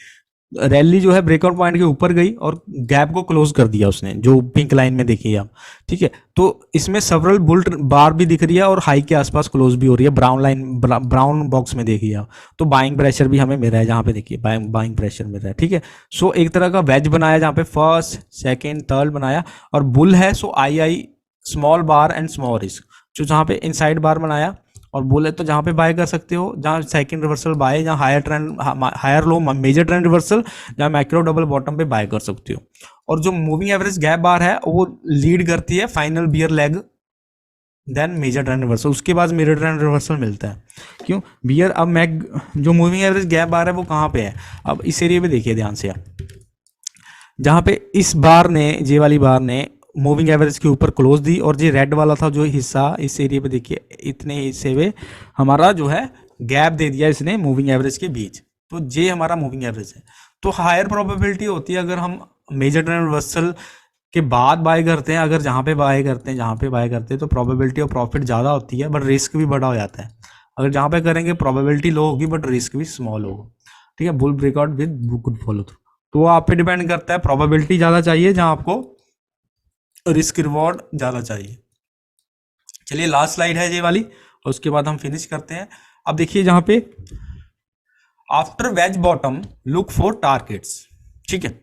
रैली जो है ब्रेकआउट पॉइंट के ऊपर गई और गैप को क्लोज कर दिया उसने, जो पिंक लाइन में देखिए आप, ठीक है। तो इसमें सेवरल बुल बार भी दिख रही है और हाई के आसपास क्लोज भी हो रही है, ब्राउन लाइन ब्राउन बॉक्स में देखिए आप। तो बाइंग प्रेशर भी हमें मिल रहा है, जहाँ पे देखिए बाइंग प्रेशर मिल रहा है, ठीक है। सो एक तरह का वेज बनाया जहाँ पे फर्स्ट सेकेंड थर्ड बनाया, और बुल है so I small bar and small risk, जो जहाँ पे इनसाइड बार बनाया और बोले तो जहाँ पे बाय कर सकते हो, जहाँ सेकंड रिवर्सल बाय, जहाँ higher trend higher low major trend reversal, जहाँ मैक्रो डबल बॉटम पे बाय कर सकते हो। और जो मूविंग एवरेज गैप बार है वो लीड करती है final bear leg then major trend reversal, उसके बाद मेजर ट्रेंड रिवर्सल मिलता है। क्यों बियर, अब मैग जो मूविंग एवरेज गैप बार है वो कहाँ पे है, अब इस एरिया पे देखिए ध्यान से आप, जहाँ पे इस बार ने ये वाली बार ने मूविंग एवरेज के ऊपर क्लोज दी, और ये रेड वाला था जो हिस्सा इस एरिया पे देखिए इतने हिस्से में हमारा जो है गैप दे दिया इसने मूविंग एवरेज के बीच, तो ये हमारा मूविंग एवरेज है। तो हायर प्रोबेबिलिटी होती है अगर हम मेजर ट्रेंड रिवर्सल के बाद बाय करते हैं, अगर जहाँ पे बाय करते हैं तो प्रोबेबिलिटी ऑफ प्रॉफिट ज़्यादा होती है, बट रिस्क भी बड़ा हो जाता है। अगर जहाँ पे करेंगे प्रोबेबिलिटी लो होगी बट रिस्क भी स्मॉल होगा, ठीक है। Bull breakout with good follow through, तो वो आप पे डिपेंड करता है, प्रोबेबिलिटी ज़्यादा चाहिए जहाँ आपको रिस्क रिवॉर्ड ज़्यादा चाहिए। चलिए लास्ट स्लाइड है ये वाली, और उसके बाद हम फिनिश करते हैं। अब देखिए जहाँ पे after wedge bottom look for targets, ठीक है।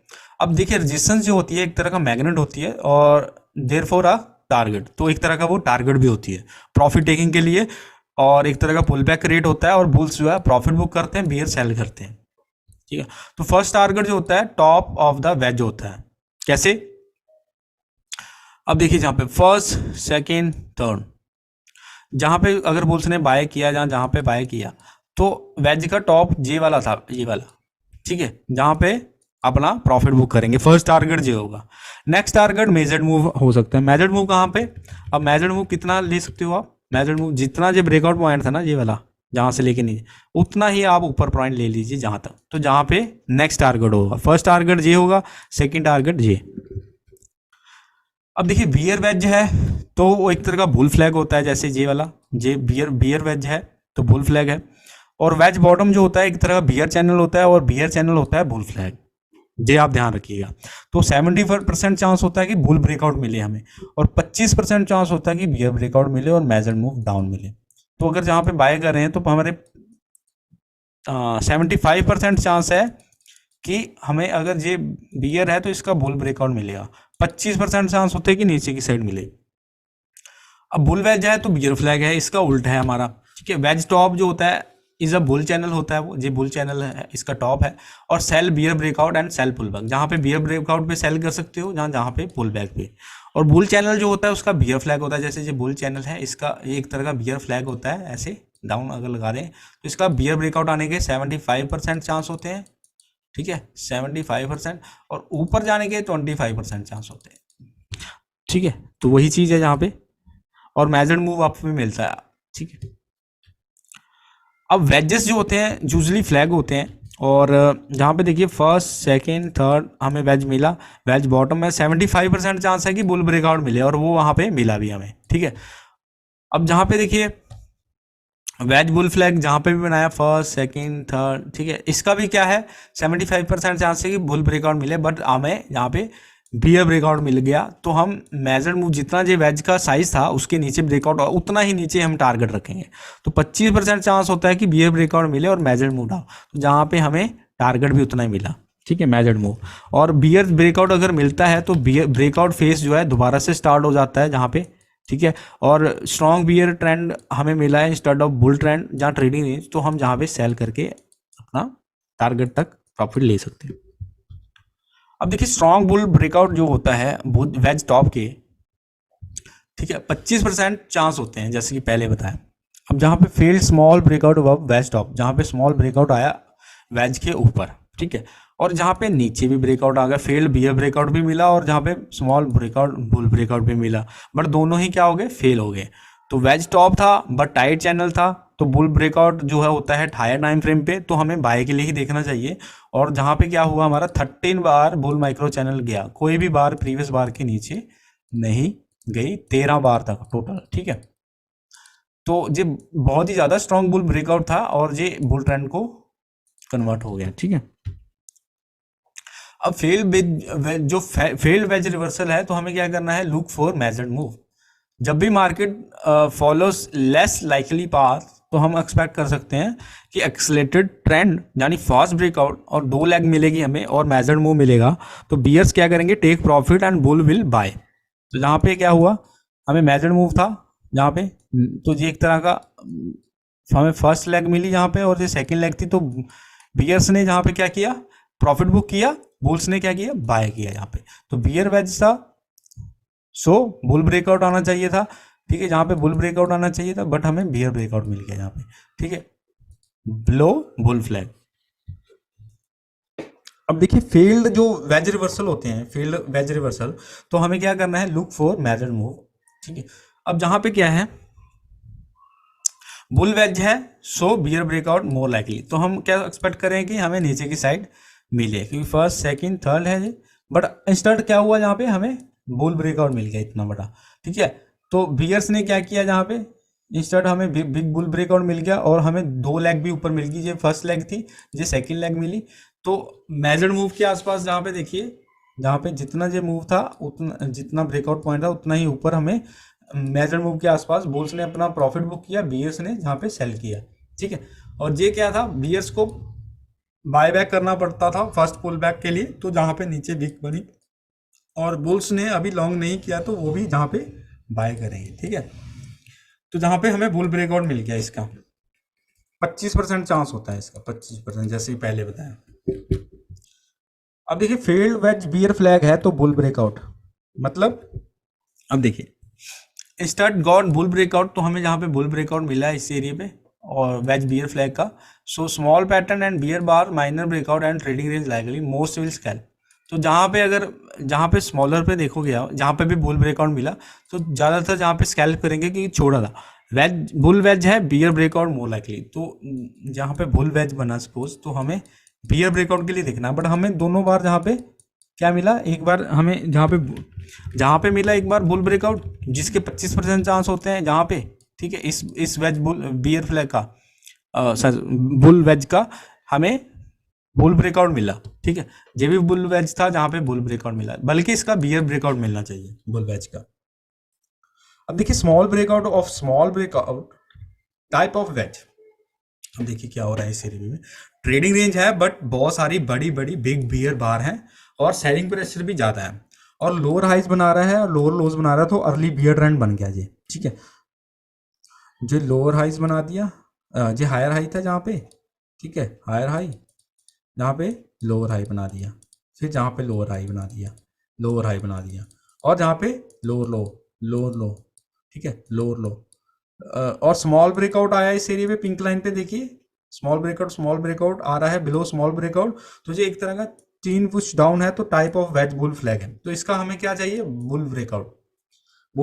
अब देखिए रेजिस्टेंस जो होती है एक तरह का मैग्नेट होती है, और देयर फॉर अ टारगेट, तो एक तरह का वो टारगेट भी होती है प्रॉफिट टेकिंग के लिए, और एक तरह का पुल बैक रेट होता है, और बुल्स जो है प्रॉफिट बुक करते हैं, बियर सेल करते हैं, ठीक है। तो फर्स्ट टारगेट जो होता है टॉप ऑफ द वेज होता है, कैसे, अब देखिए जहाँ पे फर्स्ट सेकेंड थर्ड, जहाँ पे अगर बुल्स ने बाय किया, जहाँ पे बाय किया तो वेज का टॉप जे वाला था, ये वाला, ठीक है, जहाँ पे अपना प्रॉफिट बुक करेंगे, फर्स्ट टारगेट जे होगा। नेक्स्ट टारगेट मेजर्ड मूव हो सकता है, मेजर्ड मूव कहाँ पे, अब मेजर्ड मूव कितना ले सकते हो आप, मेजर्ड मूव जितना जो ब्रेकआउट पॉइंट था ना ये वाला, जहाँ से लेके नीचे उतना ही आप ऊपर पॉइंट ले लीजिए जहाँ तक, तो जहाँ पे नेक्स्ट टारगेट होगा, फर्स्ट टारगेट जे होगा, सेकेंड टारगेट जे। अब देखिए बियर वेज है तो वो एक तरह का बुल फ्लैग होता है, जैसे ये वाला जे बियर वेज है तो बुल फ्लैग है, और वेज बॉटम जो होता है एक तरह का बियर चैनल होता है, और बियर चैनल होता है बुल फ्लैग, ये आप ध्यान रखिएगा। तो 75% चांस होता है कि बुल ब्रेकआउट मिले हमें, और 25% चांस होता है कि बियर ब्रेकआउट मिले और मेजर मूव डाउन मिले। तो अगर जहाँ पे बाय कर रहे हैं तो हमारे 75% चांस है कि हमें अगर ये बियर है तो इसका बुल ब्रेकआउट मिलेगा, 25% चांस होते हैं कि नीचे की साइड मिले। अब बुल वेज है तो बियर फ्लैग है, इसका उल्टा है हमारा, ठीक है। वेज टॉप जो होता है इज अ बुल चैनल होता है, वो ये बुल चैनल है, इसका टॉप है, और sell bear breakout and sell pull back, जहाँ पे बियर ब्रेकआउट पे सेल कर सकते हो, जहाँ पे पुल बैक पे। और बुल चैनल जो होता है उसका बियर फ्लैग होता है, जैसे ये बुल चैनल है इसका एक तरह का बियर फ्लैग होता है, ऐसे डाउन अगर लगा दें तो इसका बियर ब्रेकआउट आने के 75% चांस होते हैं, ठीक है, 75%, और ऊपर जाने के 25% चांस होते हैं, ठीक है। तो वही चीज़ है जहाँ पे, और मेजर्ड मूव अप में मिलता है, ठीक है। अब वेजेस जो होते हैं यूजली फ्लैग होते हैं, और जहाँ पे देखिए फर्स्ट सेकेंड थर्ड हमें वेज मिला, वेज बॉटम में 75% चांस है कि बुल ब्रेकआउट मिले, और वो वहाँ पे मिला भी हमें, ठीक है। अब जहाँ पे देखिए वेज बुल फ्लैग जहाँ पे भी बनाया फर्स्ट सेकंड थर्ड, ठीक है, इसका भी क्या है 75% चांस है कि बुल ब्रेकआउट मिले, बट हमें यहाँ पे बियर ब्रेकआउट मिल गया तो हम मेजर्ड मूव जितना जो वेज का साइज था उसके नीचे ब्रेकआउट उतना ही नीचे हम टारगेट रखेंगे। तो 25% चांस होता है कि बियर ब्रेकआउट मिले और मेजर्ड मूव डाउन, तो जहाँ पे हमें टारगेट भी उतना ही मिला, ठीक है, मेजर्ड मूव। और बियर ब्रेकआउट अगर मिलता है तो बियर ब्रेकआउट फेस जो है दोबारा से स्टार्ट हो जाता है जहाँ पे, ठीक है। और स्ट्रॉन्ग बियर ट्रेंड हमें मिला है इंस्टेड ऑफ बुल ट्रेंड जहाँ ट्रेडिंग रेंज, तो हम जहाँ पे सेल करके अपना टारगेट तक प्रॉफिट ले सकते हैं। अब देखिए स्ट्रॉन्ग बुल ब्रेकआउट जो होता है वेज टॉप के, ठीक है, 25% चांस होते हैं जैसे कि पहले बताया। अब जहाँ पे failed small breakout above wedge top, जहाँ पे स्मॉल ब्रेकआउट आया वेज के ऊपर, ठीक है, और जहाँ पे नीचे भी ब्रेकआउट आ गया, फेल्ड बियर ब्रेकआउट भी मिला और जहाँ पे स्मॉल ब्रेकआउट बुल ब्रेकआउट भी मिला, बट दोनों ही क्या हो गए, फेल हो गए। तो वेज टॉप था बट टाइट चैनल था, तो बुल ब्रेकआउट जो है होता है हायर टाइम फ्रेम पे, तो हमें बाय के लिए ही देखना चाहिए। और जहाँ पे क्या हुआ हमारा 13 बार बुल माइक्रो चैनल गया, कोई भी बार प्रीवियस बार के नीचे नहीं गई, 13 बार तक टोटल, ठीक है। तो ये बहुत ही ज्यादा स्ट्रॉन्ग बुल ब्रेकआउट था और ये बुल ट्रेंड को कन्वर्ट हो गया, ठीक है। अब फेल्ड वेज रिवर्सल है तो हमें क्या करना है, लुक फॉर मेजर्ड मूव। जब भी market follows less likely path तो हम एक्सपेक्ट कर सकते हैं कि एक्सलेटेड ट्रेंड यानी फास्ट ब्रेकआउट और 2 लेग मिलेगी हमें और मेजर्ड मूव मिलेगा, तो बियर्स क्या करेंगे, take profit and bull will buy. तो जहाँ पे क्या हुआ, हमें मेजर्ड मूव था जहाँ पे, तो ये एक तरह का हमें फर्स्ट लेग मिली यहाँ पे और ये सेकंड लेग थी, तो बियर्स ने जहाँ पे क्या किया, प्रॉफिट बुक किया, बुल्स ने क्या किया, बाय किया यहाँ पे। तो बियर वेज था, सो बुल ब्रेकआउट आना चाहिए था, ठीक है, जहाँ पे बुल ब्रेकआउट आना चाहिए था बट हमें बियर ब्रेकआउट मिल गया यहाँ पे, ठीक है, ब्लो बुल फ्लैग। अब देखिए फेल्ड जो वेज रिवर्सल होते हैं, फेल्ड वेज रिवर्सल, तो हमें क्या करना है, लुक फॉर मेजर्ड मूव, ठीक है। अब जहाँ पे क्या है, बुल वेज है, सो बियर ब्रेकआउट मोर लाइकली, तो हम क्या एक्सपेक्ट करें कि हमें नीचे की साइड मिले, क्योंकि फर्स्ट सेकंड थर्ड है, बट इंस्टेंट क्या हुआ, जहाँ पे हमें बुल ब्रेकआउट मिल गया इतना बड़ा, ठीक है। तो बियर्स ने क्या किया, जहाँ पे इंस्टेंट हमें बिग बुल ब्रेकआउट मिल गया और हमें 2 लेग भी ऊपर मिल गई, ये फर्स्ट लेग थी, ये सेकंड लेग मिली। तो मेजर्ड मूव के आसपास जहाँ पे देखिए, जहाँ पे जितना ये मूव था उतना, जितना ब्रेकआउट पॉइंट था उतना ही ऊपर हमें मेजर्ड मूव के आसपास बुल्स ने अपना प्रॉफिट बुक किया, बियर्स ने जहाँ पे सेल किया, ठीक है। और ये क्या था, बियर्स को बाय बैक करना पड़ता था फर्स्ट पुल बैक के लिए, तो जहाँ पे नीचे वीक बनी, और बुल्स ने अभी लॉन्ग नहीं किया तो वो भी जहाँ पे बाय करेंगे, ठीक है। तो जहाँ पे हमें बुल ब्रेकआउट मिल गया, इसका 25% चांस होता है, इसका 25%, जैसे ही पहले बताया। अब देखिए फेल्ड वेज बियर फ्लैग है तो बुल ब्रेकआउट, मतलब अब देखिए स्टार्ट गॉड बुल ब्रेकआउट, तो हमें जहाँ पे बुल ब्रेकआउट मिला है इस एरिया पे और वेज बियर फ्लैग का, so small pattern and bear bar minor breakout and trading range likely most will scalp. तो जहाँ पे अगर, जहाँ पे स्मॉलर पे देखोगे आप, जहाँ पे भी बुल ब्रेकआउट मिला तो ज़्यादातर जहाँ पे स्कैल्प करेंगे कि छोड़ा था, वेज बुल वेज है, बियर ब्रेकआउट मोर लाइकली, तो जहाँ पे बुल वेज बना सपोज, तो हमें बियर ब्रेकआउट के लिए देखना, बट हमें दोनों बार जहाँ पे क्या मिला, एक बार हमें जहाँ पे मिला एक बार बुल ब्रेकआउट जिसके 25% चांस होते हैं जहाँ पे, ठीक है, इस वेज बुल बियर फ्लैग का सर बुल वेज का हमें बुल ब्रेकआउट मिला, ठीक है, ये भी बुल वेज था जहाँ पे बुल ब्रेकआउट मिला, बल्कि इसका बियर ब्रेकआउट मिलना चाहिए बुल वेज का। अब देखिए small breakout type of ways, अब देखिए क्या हो रहा है इस एरिया में, ट्रेडिंग रेंज है बट बहुत सारी बड़ी बड़ी बिग बियर बार हैं और सेलिंग प्रेशर भी ज़्यादा है और लोअर हाइज बना रहा है और लोअर लोज बना रहा है, तो अर्ली बियर ट्रेंड बन गया जी, ठीक है। जो लोअर हाइज बना दिया, जो हायर हाई था जहाँ पे, ठीक है, हायर हाई जहाँ पे लोअर हाई बना दिया, फिर जहाँ पे लोअर हाई बना दिया, लोअर हाई बना दिया, और जहाँ पे लोअर लो, लोअर लो, ठीक है, लोअर लो, और स्मॉल ब्रेकआउट आया इस एरिया पे, पिंक लाइन पे देखिए स्मॉल ब्रेकआउट आ रहा है बिलो स्मॉल ब्रेकआउट, तो ये एक तरह का 3 पुश डाउन है, तो type of ways bull flag है, तो इसका हमें क्या चाहिए, बुल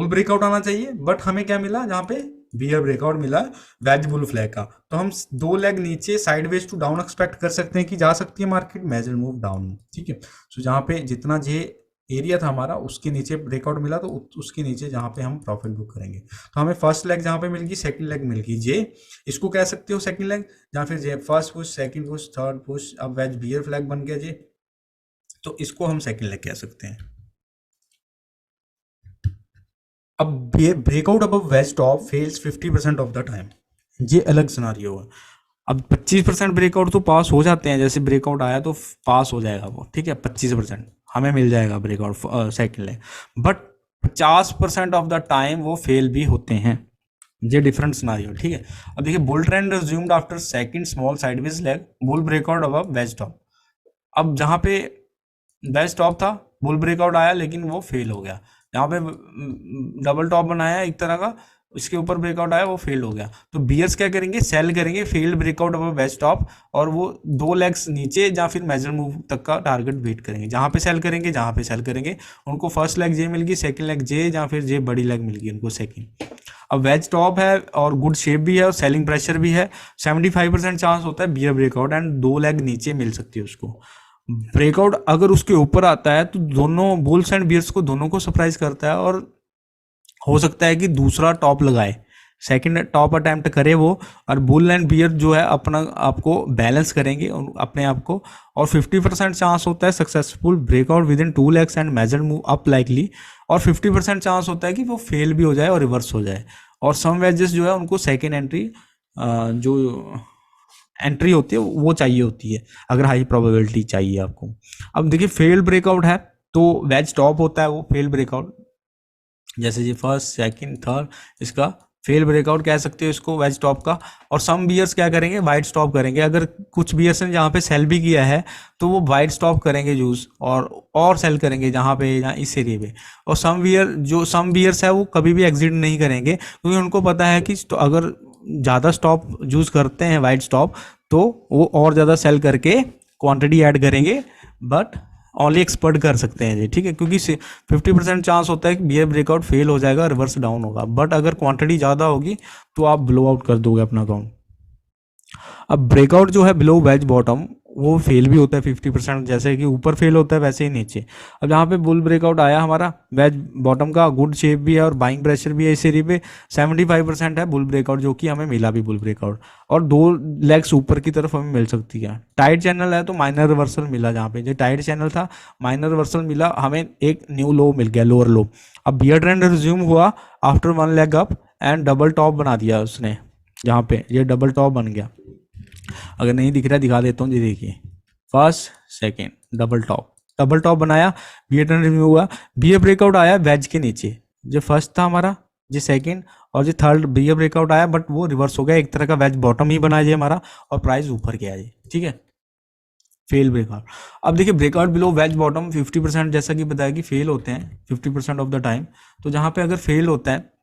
ब्रेकआउट आना चाहिए, बट हमें क्या मिला, जहाँ पे बियर ब्रेकआउट मिला वेज बुल फ्लैग का, तो हम 2 लेग नीचे साइडवेज टू डाउन एक्सपेक्ट कर सकते हैं कि जा सकती है मार्केट मेजर मूव डाउन, ठीक है। सो जहाँ पे जितना जे एरिया था हमारा उसके नीचे ब्रेकआउट मिला, तो उसके नीचे जहाँ पे हम प्रॉफिट बुक करेंगे, तो हमें फर्स्ट लेग जहाँ पे मिल गई, सेकंड लेग मिल गई, जे इसको कह सकते हो सेकंड लेग, या फिर जे first push, second push, third push, अब वेज बियर फ्लैग बन गया जे, तो इसको हम सेकंड लेग कह सकते हैं। अब breakout above wedge top fails 50% of the time, ये अलग सिनारियो है। अब 25% ब्रेकआउट तो पास हो जाते हैं, जैसे ब्रेकआउट आया तो पास हो जाएगा वो, ठीक है, 25% हमें मिल जाएगा ब्रेकआउट सेकंड ले, बट 50% ऑफ द टाइम वो फेल भी होते हैं। ये डिफरेंट सिनारियो, ठीक है। अब देखिए, bull trend resumed after second small sideways leg, bull breakout above wedge top. अब जहाँ पे वेज टॉप था, बुल ब्रेकआउट आया लेकिन वो फेल हो गया। यहाँ पे डबल टॉप बनाया एक तरह का, इसके ऊपर ब्रेकआउट आया, वो फेल हो गया। तो बियर्स क्या करेंगे, सेल करेंगे failed breakout above wedge top, और वो 2 लेग्स नीचे या फिर मेजर मूव तक का टारगेट वेट करेंगे, जहाँ पे सेल करेंगे, जहाँ पे सेल करेंगे। उनको फर्स्ट लेग जे मिल गई, सेकंड लेग जे, या फिर जे बड़ी लेग मिल गई उनको सेकंड। अब वेज टॉप है और गुड शेप भी है और सेलिंग प्रेशर भी है, 75% चांस होता है बियर ब्रेकआउट, एंड 2 लेग नीचे मिल सकती है उसको। ब्रेकआउट अगर उसके ऊपर आता है तो दोनों बुल्स एंड बियर्स को, दोनों को सरप्राइज करता है, और हो सकता है कि दूसरा टॉप लगाए, सेकंड टॉप अटेम्प्ट करे वो, और बुल एंड बियर जो है अपना आपको बैलेंस करेंगे अपने आप को, और 50% चांस होता है successful breakout within 2 legs and major move up likely, और 50% चांस होता है कि वो फेल भी हो जाए और रिवर्स हो जाए। और सम वेजेस जो है उनको सेकेंड एंट्री जो एंट्री होती है वो चाहिए होती है, अगर हाई प्रोबेबिलिटी चाहिए आपको। अब देखिए, फेल्ड ब्रेकआउट है तो वेज टॉप होता है वो फेल्ड ब्रेकआउट, जैसे जी फर्स्ट सेकंड थर्ड, इसका फेल ब्रेकआउट कह सकते हो इसको वेज टॉप का। और सम बियर्स क्या करेंगे, वाइड स्टॉप करेंगे। अगर कुछ बियर्स ने जहाँ पे सेल भी किया है तो वो वाइड स्टॉप करेंगे यूज, और सेल करेंगे जहाँ पे, जहाँ इस एरिया पे। और सम बियर्स है वो कभी भी एग्जिट नहीं करेंगे, क्योंकि उनको पता है कि अगर ज़्यादा स्टॉप यूज करते हैं वाइड स्टॉप, तो वो और ज़्यादा सेल करके क्वांटिटी ऐड करेंगे, बट ओनली एक्सपर्ट कर सकते हैं जी, ठीक है, क्योंकि 50% चांस होता है कि बियर ब्रेकआउट फेल हो जाएगा, रिवर्स डाउन होगा, बट अगर क्वांटिटी ज़्यादा होगी तो आप ब्लो आउट कर दोगे अपना अकाउंट। अब ब्रेकआउट जो है बिलो वेज बॉटम, वो फेल भी होता है 50%, जैसे कि ऊपर फेल होता है वैसे ही नीचे। अब यहाँ पे बुल ब्रेकआउट आया हमारा वेज बॉटम का, गुड शेप भी है और बाइंग प्रेशर भी है इस एरिया पे, 75% है बुल ब्रेकआउट, जो कि हमें मिला भी बुल ब्रेकआउट, और 2 लेग्स ऊपर की तरफ हमें मिल सकती है। टाइट चैनल है तो माइनर रिवर्सल मिला, जहाँ पे जो टाइट चैनल था माइनर रिवर्सल मिला, हमें एक न्यू लो मिल गया, लोअर लो। अब बियर ट्रेंड रिज्यूम हुआ after 1 leg up and double top बना दिया उसने, जहाँ पे ये डबल टॉप बन गया। अगर नहीं दिख रहा दिखा देता हूँ जी, देखिए फर्स्ट सेकेंड डबल टॉप बनाया, बियर टर्न रिव्यू हुआ, बियर ब्रेकआउट आया वेज के नीचे, जो फर्स्ट था हमारा, जो सेकेंड और जो थर्ड बियर ब्रेकआउट आया, बट वो रिवर्स हो गया, एक तरह का वेज बॉटम ही बना जी हमारा, और प्राइस ऊपर गया जी, ठीक है, फेल ब्रेकआउट। अब देखिए, ब्रेकआउट बिलो वेज बॉटम 50%, जैसा कि बताया कि फेल होते हैं 50% ऑफ द टाइम। तो जहाँ पे अगर फेल होता है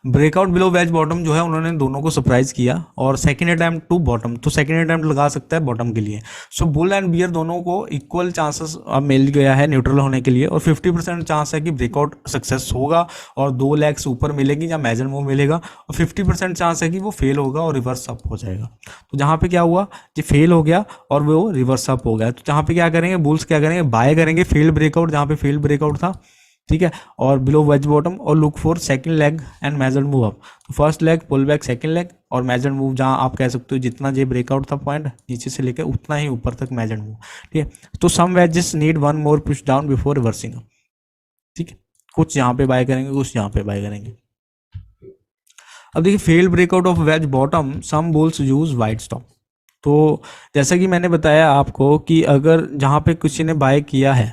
ब्रेकआउट बिलो वेज बॉटम, जो है उन्होंने दोनों को सरप्राइज किया, और सेकंड अटेम्प्ट टू बॉटम, तो सेकंड अटेम्प्ट लगा सकता है बॉटम के लिए। सो बुल एंड बियर दोनों को इक्वल चांसेस अब मिल गया है न्यूट्रल होने के लिए, और 50% चांस है कि ब्रेकआउट सक्सेस होगा और 2 लेग्स ऊपर मिलेगी या मेजर मूव मिलेगा, और 50% चांस है कि वो फेल होगा और रिवर्स अप हो जाएगा। तो जहाँ पे क्या हुआ कि फेल हो गया और वो रिवर्स अप हो गया, तो जहाँ पे क्या करेंगे, बुल्स क्या करेंगे, बाय करेंगे फेल्ड ब्रेकआउट, जहाँ पे फेल्ड ब्रेकआउट था, ठीक है, और बिलो वेज बॉटम, और look for second leg and measured move up. तो first leg pull back, second leg और मेजर्ड मूव, जहां आप कह सकते हो जितना ये ब्रेकआउट था पॉइंट नीचे से लेकर उतना ही ऊपर तक मेजर्ड मूव, ठीक है। तो सम वेजेस नीड 1 मोर पुश डाउन बिफोर रिवर्सिंग, ठीक है, कुछ यहाँ पे बाय करेंगे, कुछ यहाँ पे बाय करेंगे। अब देखिए, failed breakout of wedge bottom, some bulls use wide stop. तो जैसा कि मैंने बताया आपको कि अगर जहाँ पे किसी ने बाय किया है,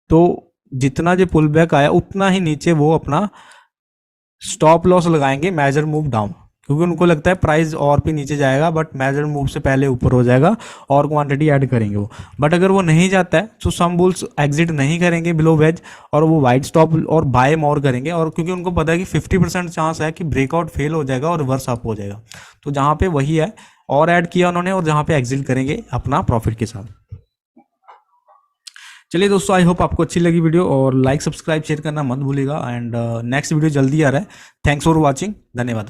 तो जितना जो पुल बैक आया उतना ही नीचे वो अपना स्टॉप लॉस लगाएंगे मेजर मूव डाउन, क्योंकि उनको लगता है प्राइस और भी नीचे जाएगा, बट मेजर मूव से पहले ऊपर हो जाएगा और क्वांटिटी ऐड करेंगे वो। बट अगर वो नहीं जाता है तो सम बुल्स एग्जिट नहीं करेंगे बिलो वेज, और वो वाइड स्टॉप और बाय मोर करेंगे, और क्योंकि उनको पता है कि 50% चांस है कि ब्रेकआउट फेल हो जाएगा और रिवर्स अप हो जाएगा। तो जहाँ पे वही है, और ऐड किया उन्होंने, और जहाँ पे एग्जिट करेंगे अपना प्रॉफिट के साथ। चलिए दोस्तों, आई होप आपको अच्छी लगी वीडियो, और लाइक सब्सक्राइब शेयर करना मत भूलिएगा, एंड नेक्स्ट वीडियो जल्दी आ रहा है। थैंक्स फॉर वॉचिंग, धन्यवाद।